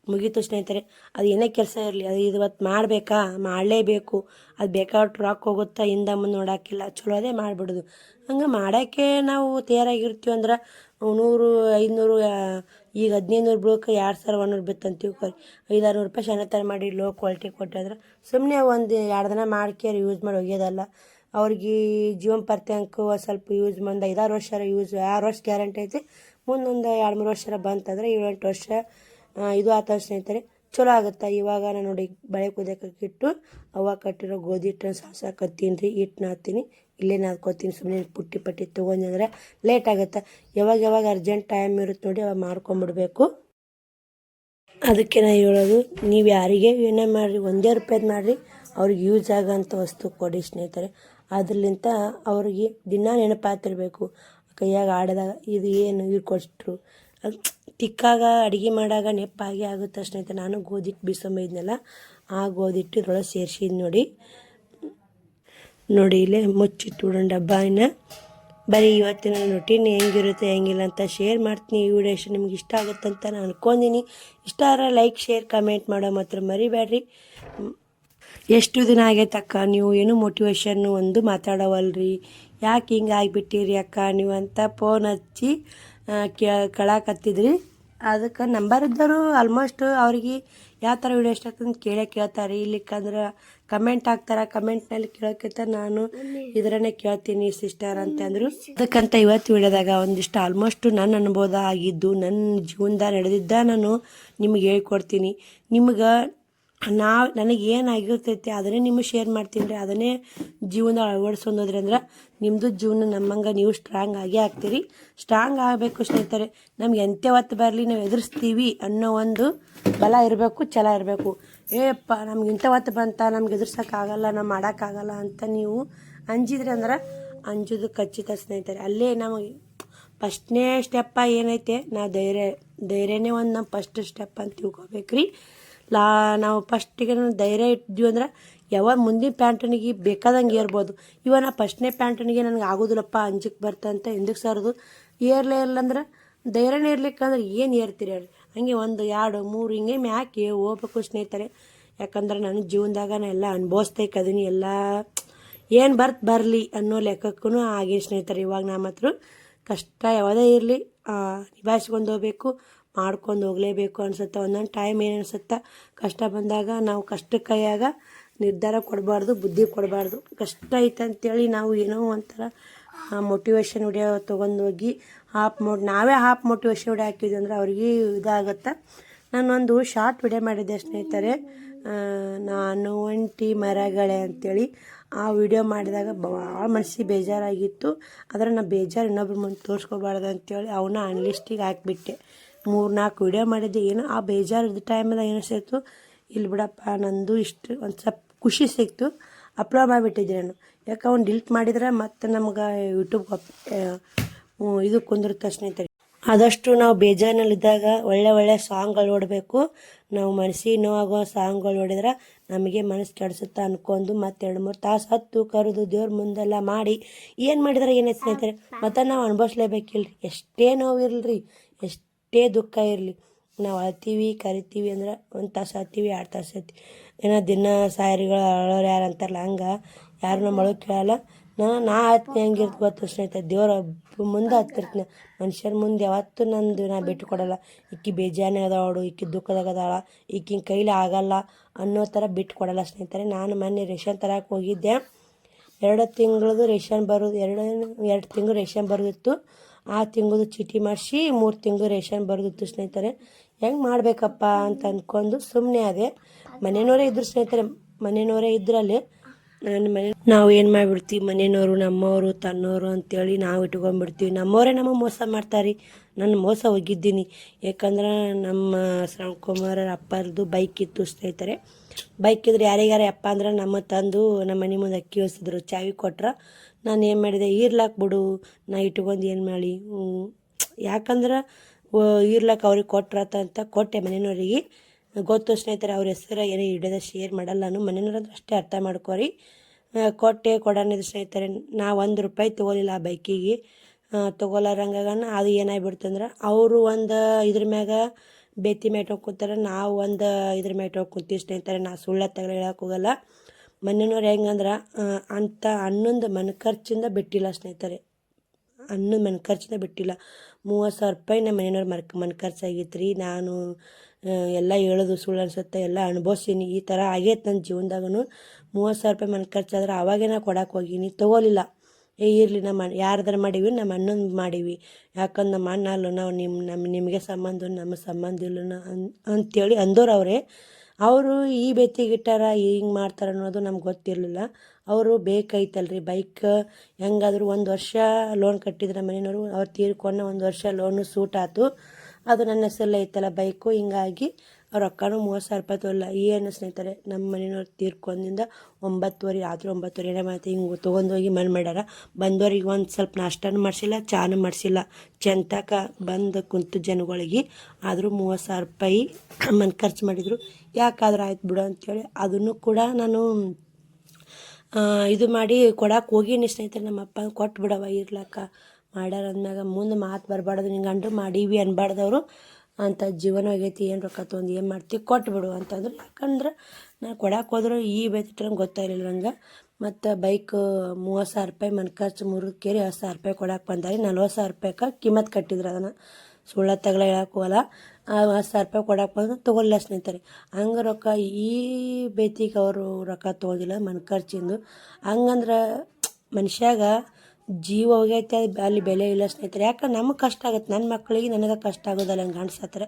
ಮುಗೀತು ಸ್ನೇಹಿತರೆ. ಅದು ಏನೇ ಕೆಲಸ ಇರಲಿ, ಅದು ಇವತ್ತು ಮಾಡಬೇಕಾ, ಮಾಡಲೇಬೇಕು. ಅದು ಬೇಕಾದ್ರೆ ರೊಕ್ಕ ಹೋಗುತ್ತಾ ಹಿಂದೆ ಮುಂದೆ ನೋಡೋಕ್ಕಿಲ್ಲ, ಚಲೋ ಅದೇ ಮಾಡಿಬಿಡೋದು. ಹಂಗೆ ಮಾಡೋಕ್ಕೆ ನಾವು ತಯಾರಾಗಿರ್ತೀವಿ ಅಂದ್ರೆ 100 500 ಈಗ 1500 ಬೀಳಕ್ಕೆ 2100 ಬಿತ್ತು ಅಂತ ತಿಳ್ಕೊರಿ, 500-600 ರೂಪಾಯಿ ಶೇನತರ ಮಾಡಿ ಲೋ ಕ್ವಾಲಿಟಿ ಕೊಟ್ಟಿದ್ರೆ ಸುಮ್ಮನೆ ಒಂದು 2 ದಿನ ಮಾಡ್ಕೇರಿ ಯೂಸ್ ಮಾಡಿ ಒಗೆಯೋದಲ್ಲ. ಅವ್ರಿಗೆ ಜೀವನ ಪರ್ಯಂಕ ಸ್ವಲ್ಪ ಯೂಸ್ ಒಂದು 5-6 ವರ್ಷ ಯೂಸ್, 6 ವರ್ಷ ಗ್ಯಾರಂಟಿ ಐತಿ. ಮುಂದೊಂದು 2-3 ವರ್ಷ ಬಂತಂದ್ರೆ 7-8 ವರ್ಷ ಇದು ಆತ ಸ್ನೇಹಿತರೆ, ಚಲೋ ಆಗುತ್ತೆ. ಇವಾಗ ನಾನು ನೋಡಿ ಬಳೆ ಕುದಿಯೋಕೆ ಇಟ್ಟು ಅವ ಕಟ್ಟಿರೋ ಗೋಧಿ ಹಿಟ್ಟನ್ನು ಸಾಸಾಕತ್ತೀನಿ ರೀ. ಹಿಟ್ಟನ್ನ ಹಾಕ್ತೀನಿ, ಇಲ್ಲೇ ನಾದ್ಕೋತೀನಿ. ಸುಮ್ಮನೆ ಪಟ್ಟಿ ತೊಗೊಂಡ್ರೆ ಲೇಟ್ ಆಗುತ್ತೆ. ಯಾವಾಗ ಅರ್ಜೆಂಟ್ ಟೈಮ್ ಇರುತ್ತೆ ನೋಡಿ ಅವಾಗ ಮಾಡ್ಕೊಂಬಿಡ್ಬೇಕು. ಅದಕ್ಕೆ ನಾನು ಹೇಳೋದು, ನೀವು ಯಾರಿಗೆ ಏನೇ ಮಾಡಿರಿ 1 ರೂಪಾಯ್ದು ಮಾಡಿರಿ, ಅವ್ರಿಗೆ ಯೂಸ್ ಆಗೋಂಥ ವಸ್ತು ಕೊಡಿ ಸ್ನೇಹಿತರೆ. ಅದ್ರಲಿಂತ ಅವ್ರಿಗೆ ದಿನ ನೆನಪಾತಿರ್ಬೇಕು. ಕೈಯಾಗ ಆಡಿದಾಗ ಇದು ಏನು ಇವ್ರು ಕೊಟ್ಟರು, ಅದು ತಿಕ್ಕಾಗ ಅಡುಗೆ ಮಾಡಾಗ ನೆಪ್ಪಾಗಿ ಆಗುತ್ತೆ ಸ್ನೇಹಿತರೆ. ನಾನು ಗೋಧಿ ಹಿಟ್ಟು ಬೀಸಂಬೈದ್ನಲ್ಲ, ಆ ಗೋಧಿ ಹಿಟ್ಟು ಇದ್ರೊಳಗೆ ಸೇರಿಸಿದ್ ನೋಡಿ ಇಲ್ಲೇ ಮುಚ್ಚಿಟ್ಟು ಬಿಡೋಣ ಡಬ್ಬನ. ಬರೀ ಇವತ್ತಿನ ರೊಟೀನ್ ಹೆಂಗಿರುತ್ತೆ ಹೆಂಗಿಲ್ಲ ಅಂತ ಶೇರ್ ಮಾಡ್ತೀನಿ. ಈ ವಿಡಿಯೋ ಇಷ್ಟ ನಿಮ್ಗೆ ಇಷ್ಟ ಆಗುತ್ತೆ ಅಂತ ನಾನು ಅನ್ಕೊಂಡಿನಿ. ಇಷ್ಟ ಆದರೆ ಲೈಕ್ ಶೇರ್ ಕಮೆಂಟ್ ಮಾಡೋ ಮಾತ್ರ ಮರಿಬೇಡ್ರಿ. ಎಷ್ಟು ದಿನ ಆಗೈತಕ್ಕ ನೀವು ಏನು ಮೋಟಿವೇಶನ್ನು ಒಂದು ಮಾತಾಡವಲ್ರಿ, ಯಾಕೆ ಹಿಂಗೆ ಆಗಿಬಿಟ್ಟಿರಿ ಅಕ್ಕ ನೀವು ಅಂತ ಫೋನ್ ಹಚ್ಚಿ ಕೇಳಾಕತ್ತಿದ್ರಿ. ಅದಕ್ಕೆ ನಂಬರ್ ಇದ್ದರು ಆಲ್ಮೋಸ್ಟ್ ಅವ್ರಿಗೆ ಯಾವ ಥರ ವಿಡಿಯೋ ಇಷ್ಟ ಆಗ್ತದೆ ಕೇಳ್ತಾರೆ. ಇಲ್ಲಿಕ್ಕಂದ್ರೆ ಕಮೆಂಟ್ ಹಾಕ್ತಾರೆ, ಕಮೆಂಟ್ನಲ್ಲಿ ಕೇಳೋಕ್ಕಿಂತ ನಾನು ಇದ್ರನ್ನೇ ಕೇಳ್ತೀನಿ ಸಿಸ್ಟರ್ ಅಂತಂದರು. ಅದಕ್ಕಂತ ಇವತ್ತು ವಿಡಿಯೋದಾಗ ಒಂದಿಷ್ಟು ಆಲ್ಮೋಸ್ಟ್ ನನ್ನ ಅನುಭವ ಆಗಿದ್ದು, ನನ್ನ ಜೀವನದಾಗ ನಡೆದಿದ್ದ ನಾನು ನಿಮಗೆ ಹೇಳ್ಕೊಡ್ತೀನಿ. ನಿಮ್ಗೆ ನನಗೆ ಏನಾಗಿರ್ತೈತಿ ಅದನ್ನೇ ನಿಮಗೆ ಶೇರ್ ಮಾಡ್ತೀನಿ ರೀ. ಅದನ್ನೇ ಜೀವನದಾಗ ಅಳವಡಿಸ್ಕೊಂಡೋದ್ರಿ ಅಂದ್ರೆ ನಿಮ್ಮದು ಜೀವನ ನಮ್ಮಂಗೆ ನೀವು ಸ್ಟ್ರಾಂಗ್ ಆಗೇ ಆಗ್ತೀರಿ. ಸ್ಟ್ರಾಂಗ್ ಆಗಬೇಕು ಸ್ನೇಹಿತರೆ. ನಮ್ಗೆ ಎಂತೆ ಹೊತ್ತು ಬರಲಿ ನಾವು ಎದುರಿಸ್ತೀವಿ ಅನ್ನೋ ಒಂದು ಬಲ ಇರಬೇಕು, ಛಲ ಇರಬೇಕು. ಏಪ್ಪ ನಮ್ಗೆ ಇಂಥ ಹೊತ್ತು ಬಂತ, ನಮ್ಗೆ ಎದುರ್ಸೋಕ್ಕಾಗಲ್ಲ, ನಾವು ಮಾಡೋಕ್ಕಾಗಲ್ಲ ಅಂತ ನೀವು ಅಂಜಿದ್ರಿ ಅಂದ್ರೆ ಅಂಜೋದು ಖಚಿತ ಸ್ನೇಹಿತರೆ. ಅಲ್ಲೇ ನಮಗೆ ಫಸ್ಟ್ನೇ ಸ್ಟೆಪ್ಪ ಏನೈತೆ, ನಾವು ಧೈರ್ಯನೇ ಒಂದು ನಮ್ಮ ಫಸ್ಟ್ ಸ್ಟೆಪ್ ಅಂತ ತಿಳ್ಕೊಬೇಕ್ರಿ. ನಾವು ಫಸ್ಟಿಗೆ ಧೈರ್ಯ ಇಟ್ಟಿದ್ವಿ ಅಂದ್ರೆ ಯಾವಾಗ ಮುಂದಿನ ಪ್ಯಾಂಟನಿಗೆ ಬೇಕಾದಂಗೆ ಏರ್ಬೋದು. ಇವಾಗ ನಾ ಫಸ್ಟ್ನೇ ಪ್ಯಾಂಟನಿಗೆ ನನಗೆ ಆಗೋದಿಲ್ಲಪ್ಪ, ಅಂಜಿಕೆ ಬರ್ತಂತ ಹಿಂದಕ್ಕೆ ಸರ್ದು ಏರ್ಲೇ ಇರ್ಲಂದ್ರೆ ಧೈರ್ಯನೇ ಇರ್ಲಿಕ್ಕಂದ್ರೆ ಏನು ಏರ್ತೀರಿ ಹೇಳಿ. ಹಂಗೆ 1 2 3 ಹಿಂಗೆ ಮ್ಯಾಕೆ ಹೋಗ್ಬೇಕು ಸ್ನೇಹಿತರೆ. ಯಾಕಂದ್ರೆ ನನ್ನ ಜೀವನದಾಗ ನಾನು ಎಲ್ಲ ಅನುಭವಿಸ್ತೇಕದೀನಿ. ಎಲ್ಲ ಏನು ಬರಲಿ ಅನ್ನೋ ಲೆಕ್ಕಕ್ಕೂ ಆಗಿ ಸ್ನೇಹಿತರೆ. ಇವಾಗ ನಮ್ಮ ಹತ್ರ ಕಷ್ಟ ಯಾವುದೇ ಇರಲಿ ನಿಭಾಯಿಸ್ಕೊಂಡು ಹೋಗ್ಬೇಕು, ಮಾಡ್ಕೊಂಡು ಹೋಗಲೇಬೇಕು ಅನ್ಸುತ್ತೆ. ಒಂದೊಂದು ಟೈಮ್ ಏನು ಅನ್ಸುತ್ತೆ, ಕಷ್ಟ ಬಂದಾಗ ನಾವು ಕಷ್ಟಕ್ಕೆ ಕೈಯಾಗ ನಿರ್ಧಾರ ಕೊಡಬಾರ್ದು, ಬುದ್ಧಿ ಕೊಡಬಾರ್ದು. ಕಷ್ಟ ಐತೆ ಅಂತೇಳಿ ನಾವು ಏನೋ ಒಂಥರ ಮೋಟಿವೇಶನ್ ವಿಡಿಯೋ ತೊಗೊಂಡೋಗಿ ನಾವೇ ಹಾಫ್ ಮೋಟಿವೇಶನ್ ವಿಡಿಯೋ ಹಾಕಿದ್ವಿ ಅಂದ್ರೆ ಅವ್ರಿಗೆ ಇದಾಗುತ್ತೆ. ನಾನೊಂದು ಶಾರ್ಟ್ ವಿಡಿಯೋ ಮಾಡಿದ್ದೆ ಸ್ನೇಹಿತರೆ, ನಾನು ಒಂಟಿ ಮರಗಳೇ ಅಂಥೇಳಿ. ಆ ವಿಡಿಯೋ ಮಾಡಿದಾಗ ಭಾಳ ಮನಸ್ಸಿಗೆ ಬೇಜಾರಾಗಿತ್ತು. ಆದರೆ ನಾನು ಬೇಜಾರು ಇನ್ನೊಬ್ರ ಮುಂದೆ ತೋರಿಸ್ಕೊಬಾರ್ದು ಅಂತೇಳಿ ಅವನ್ನ ಅನ್ಲಿಸ್ಟಿಗೆ ಹಾಕಿಬಿಟ್ಟೆ. 3-4 ವಿಡಿಯೋ ಮಾಡಿದ್ದೆ. ಏನೋ ಆ ಬೇಜಾರದ ಟೈಮದಾಗ ಏನಿಸ್ತು, ಇಲ್ಲಿ ಬಿಡಪ್ಪ ನಂದು ಇಷ್ಟು ಒಂದು ಸ್ವಲ್ಪ ಖುಷಿ ಸಿಕ್ತು, ಅಪ್ಲೋಡ್ ಮಾಡಿಬಿಟ್ಟಿದ್ದೆ ನಾನು. ಯಾಕೆ ಅವ್ನು ಡಿಲೀಟ್ ಮಾಡಿದ್ರೆ ಮತ್ತೆ ನಮ್ಗೆ ಯೂಟ್ಯೂಬ್ ಇದು ಕುಂದಿರುತ್ತೆ ಸ್ನೇಹಿತರೆ. ಆದಷ್ಟು ನಾವು ಬೇಜಾರಿನಲ್ಲಿದ್ದಾಗ ಒಳ್ಳೆ ಸಾಂಗ್ಗಳು ನೋಡಬೇಕು. ನಾವು ಮನಸ್ಸಿಗೆ ನೋವಾಗೋ ಸಾಂಗ್ಗಳು ನೋಡಿದ್ರೆ ನಮಗೆ ಮನಸ್ಸು ಕೆಡಿಸುತ್ತೆ ಅನ್ಕೊಂಡು ಮತ್ತೆ 2-3 ತಾಸು ಹತ್ತು ಕರೆದು ದೇವ್ರ ಮುಂದೆಲ್ಲ ಮಾಡಿ ಏನು ಮಾಡಿದ್ರೆ ಏನೈತೆ ಸ್ನೇಹಿತರೆ, ಮತ್ತು ನಾವು ಅನುಭವಿಸ್ಲೇಬೇಕಿಲ್ರಿ. ಎಷ್ಟೇ ನೋವು ಇರಲಿ, ಎಷ್ಟೇ ದುಃಖ ಇರಲಿ, ನಾವು ಅಳ್ತೀವಿ ಕರಿತೀವಿ ಅಂದ್ರೆ 1 ತಾಸು ಹತ್ತೀವಿ, 2 ತಾಸು ಹತ್ತೀವಿ. ಏನೋ ದಿನ ಸಾಯರಿಗಳು ಅಳೋರು ಯಾರು ಅಂತಾರಲ್ಲ, ಹಂಗೆ ಯಾರು ನಮ್ಮ ಅಳೋದು ಕೇಳಲ್ಲ. ನಾ ಹತ್ನಿ ಹೆಂಗಿರ್ತು ಗೊತ್ತು ಸ್ನೇಹಿತರೆ, ದೇವ್ರ ಮುಂದೆ ಹತ್ತಿರ್ತೀನಿ. ಮನುಷ್ಯರ ಮುಂದೆ ಯಾವತ್ತೂ ನಾ ಬಿಟ್ಟು ಕೊಡಲ್ಲ. ಈಕಿ ಬೇಜಾನೆ ಅದಾಳು, ಈಕಿ ದುಃಖದಾಗ ಅದಾಳ, ಈಕಿನ ಕೈಲಿ ಆಗಲ್ಲ ಅನ್ನೋ ಥರ ಬಿಟ್ಟು ಕೊಡಲ್ಲ ಸ್ನೇಹಿತರೆ. ನಾನು ಮೊನ್ನೆ ರೇಷನ್ ತರಕ್ಕೆ ಹೋಗಿದ್ದೆ. 2 ತಿಂಗಳದು ರೇಷನ್ ಬರೋದು, 2 ತಿಂಗಳು ರೇಷನ್ ಬರೋದಿತ್ತು. ಆ ತಿಂಗಳದು ಚೀಟಿ ಮಾಡಿಸಿ 3 ತಿಂಗಳು ರೇಷನ್ ಬರೋದಿತ್ತು ಸ್ನೇಹಿತರೆ. ಹೆಂಗೆ ಮಾಡಬೇಕಪ್ಪ ಅಂತ ಅಂದ್ಕೊಂಡು ಸುಮ್ಮನೆ ಅದೇ. ಮನೆಯವರೇ ಇದ್ರು ಸ್ನೇಹಿತರೆ, ಮನೆಯವರೇ ಇದ್ರಲ್ಲಿ ನಾವು ಏನು ಮಾಡಿಬಿಡ್ತೀವಿ, ಮನೆಯವರು ನಮ್ಮವರು ತನ್ನವರು ಅಂತೇಳಿ ನಾವು ಇಟ್ಕೊಂಡ್ಬಿಡ್ತೀವಿ. ನಮ್ಮವರೇ ನಮಗೆ ಮೋಸ ಮಾಡ್ತಾರೆ. ನಾನು ಮೋಸ ಹೋಗಿದ್ದೀನಿ. ಯಾಕಂದ್ರೆ ನಮ್ಮ ಶ್ರವಣಕುಮಾರ ಅಪ್ಪರದು ಬೈಕ್ ಇತ್ತು ಸ್ನೇಹಿತರೆ. ಬೈಕ್ ಇದ್ರೆ ಯಾರಿಗಾರ ಅಪ್ಪ ಅಂದ್ರೆ ನಮ್ಮ ತಂದು ನಮ್ಮ ಮನೆ ಮುಂದೆ ಅಕ್ಕಿ ಹೊಸಿದ್ರು, ಚಾವಿ ಕೊಟ್ರೆ ನಾನು ಏನು ಮಾಡಿದೆ, ಇರ್ಲಾಕ್ ಬಿಡು ನಾ ಇಟ್ಕೊಂಡು ಏನು ಮಾಡಿ, ಯಾಕಂದ್ರೆ ಇರ್ಲಾಕ ಅವ್ರಿಗೆ ಕೊಟ್ರತ್ತ ಅಂತ ಕೊಟ್ಟೆ ಮನೆಯವರಿಗೆ. ಗೊತ್ತು ಸ್ನೇಹಿತರೆ, ಅವ್ರ ಹೆಸರು ಏನೋ ಹಿಡಿಯೋದ ಶೇರ್ ಮಾಡಲ್ಲ ನಾನು. ಮನೆಯವ್ರಂದ್ರೆ ಅಷ್ಟೇ ಅರ್ಥ ಮಾಡ್ಕೊರಿ. ಕೊಟ್ಟೆ ಕೊಡೋಣಿದ್ರು ಸ್ನೇಹಿತರೆ. ನಾ ₹1 ತೊಗೊಲಿಲ್ಲ ಆ ಬೈಕಿಗೆ. ತೊಗೊಲಾರಂಗಾಗ ಅದು ಏನಾಗ್ಬಿಡ್ತಂದ್ರೆ ಅವರು ಒಂದು ಇದ್ರ ಮ್ಯಾಗ ಬೆತ್ತಿ ಮ್ಯಾಗ ಕೂತಾರೆ, ನಾವು ಒಂದು ಇದ್ರ ಮ್ಯಾಗ ಕೂತೀವಿ ಸ್ನೇಹಿತರೆ. ನಾ ಸುಳ್ಳ ತಗಲ ಹೇಳಕ್ಕೆ ಹೋಗಲ್ಲ. ಮನೆಯವ್ರು ಹೆಂಗಂದ್ರೆ ಅಂಥ ಹನ್ನೊಂದು ಮನೆ ಖರ್ಚಿಂದ ಬಿಟ್ಟಿಲ್ಲ ಸ್ನೇಹಿತರೆ. ಮನೆ ಖರ್ಚಿಂದ ಬಿಟ್ಟಿಲ್ಲ. ₹30,000 ನಮ್ಮ ಮನೆಯವ್ರ ಮನೆ ಖರ್ಚಾಗಿತ್ತು ರೀ. ನಾನು ಎಲ್ಲ ಹೇಳೋದು ಸುಳ್ಳು ಅನ್ಸುತ್ತೆ, ಎಲ್ಲ ಅನುಭವಿಸೀನಿ. ಈ ಥರ ಆಗೈತೆ ನನ್ನ ಜೀವನದಾಗೂ. ₹30,000 ಮನೆ ಖರ್ಚಾದ್ರೆ ಅವಾಗೇ ನಾ ಕೊಡಕ್ಕೆ ಹೋಗೀನಿ, ತೊಗೊಲಿಲ್ಲ. ಇರಲಿ ನಮ್ಮ ಯಾರ್ದಾರು ಮಾಡೀವಿ, ನಮ್ಮ ಅಣ್ಣಂದು ಮಾಡೀವಿ. ಯಾಕಂದ್ರೆ ನಮ್ಮ ಅಣ್ಣ ಅಲ್ಲ, ನಾವು ನಿಮಗೆ ಸಂಬಂಧ ನಮ್ಮ ಸಂಬಂಧ ಇಲ್ಲ ಅಂಥೇಳಿ ಅಂದೋರು ಅವರೇ. ಅವರು ಈ ಬೆತ್ತಿಗಿಟ್ಟಾರ ಹಿಂಗೆ ಮಾಡ್ತಾರೆ ಅನ್ನೋದು ನಮ್ಗೆ ಗೊತ್ತಿರಲಿಲ್ಲ. ಅವರು ಬೇಕಾಯ್ತಲ್ರಿ ಬೈಕ್. ಹೆಂಗಾದ್ರು 1 ವರ್ಷ ಲೋನ್ ಕಟ್ಟಿದ್ರೆ ಮನೆಯವರು. ಅವ್ರು ತೀರ್ಕೊಂಡು 1 ವರ್ಷ ಲೋನು ಸೂಟ್ ಆಯ್ತು. ಅದು ನನ್ನ ಹೆಸರಲ್ಲೇ ಐತಲ್ಲ ಬೈಕು. ಹಿಂಗಾಗಿ ಅವ್ರ ರೊಕ್ಕನೂ ₹30,000 ತೊಗೊಲ್ಲ. ಏನು ಸ್ನೇಹಿತರೆ, ನಮ್ಮ ಮನೆಯವ್ರು ತೀರ್ಕೊಂಡಿಂದ 9:30 ರಾತ್ರಿ 9:30 ಏನೋ ಮಾತು ಹಿಂಗೆ ತೊಗೊಂಡೋಗಿ ಮನೆ ಮಾಡ್ಯಾರ. ಬಂದವ್ರಿಗೆ ಒಂದು ಸ್ವಲ್ಪ ನಾಷ್ಟನೂ ಮಾಡಿಸಿಲ್ಲ, ಚಾನೂ ಮಾಡಿಸಿಲ್ಲ. ಚೆಂತಕ ಬಂದು ಕುಂತು ಜನಗಳಿಗೆ ಆದರೂ ₹30,000 ಮನೆ ಖರ್ಚು ಮಾಡಿದರು. ಯಾಕಾದ್ರೂ ಆಯ್ತು ಬಿಡು ಅಂಥೇಳಿ ಅದನ್ನು ಕೂಡ ನಾನು ಇದು ಮಾಡಿ ಕೊಡಕ್ಕೆ ಹೋಗೀನಿ ಸ್ನೇಹಿತರೆ. ನಮ್ಮ ಅಪ್ಪ ಕೊಟ್ಟು ಬಿಡವ ಇರ್ಲಕ್ಕ ಮಾಡ್ಯಾರ ಅಂದ್ಮ್ಯಾಗ ಮುಂದೆ ಮಾತು ಬರಬಾರ್ದು, ನಿಂಗೆ ಅಂಡ್ರು ಮಾಡೀವಿ ಅನ್ಬಾರ್ದವರು ಅಂತ. ಜೀವನ ಆಗೈತಿ, ಏನು ರೊಕ್ಕ ತೊಗೊಂಡು ಏನು ಮಾಡ್ತೀವಿ, ಕೊಟ್ಬಿಡು ಅಂತಂದ್ರು. ಯಾಕಂದ್ರೆ ನಾನು ಕೊಡಕ್ಕೆ ಹೋದ್ರೆ ಈ ಬೇತಿಟ್ರಂಗೆ ಗೊತ್ತಾಗಿರಲಿಲ್ಲ ನಂಗೆ. ಮತ್ತು ಬೈಕ್ ₹30,000 ಮನೆ ಖರ್ಚು 3 ಕೇರಿ ₹10,000 ಕೊಡಕ್ಕೆ ಬಂದಾರಿ. ₹40,000 ಕಿಮ್ಮತ್ತು ಕಟ್ಟಿದ್ರು. ಅದನ್ನು ಸುಳ್ಳ ತಗಲ ಹೇಳಕ್ಕೆ ಹೋಗಲ್ಲ. ₹10,000 ಕೊಡಕ್ಕೆ ಬಂದು ತೊಗೊಲ್ಲ ಸ್ನೇಹಿತರೆ. ಹಂಗೆ ರೊಕ್ಕ ಈ ಬೇತಿಗೆ ಅವರು ರೊಕ್ಕ ತೊಗೊಂಡಿಲ್ಲ ಮನೆ ಖರ್ಚಿಂದು. ಹಂಗಂದ್ರೆ ಮನುಷ್ಯಾಗ ಜೀವ ಹೋಗೈತೆ, ಅಲ್ಲಿ ಬೆಲೆ ಇಲ್ಲ ಸ್ನೇಹಿತರೆ. ಯಾಕಂದ್ರೆ ನಮಗೆ ಕಷ್ಟ ಆಗುತ್ತೆ, ನನ್ನ ಮಕ್ಕಳಿಗೆ ನನಗೆ ಕಷ್ಟ ಆಗೋದಲ್ಲ. ಹಂಗೆ ಗಂಡ್ಸತ್ರ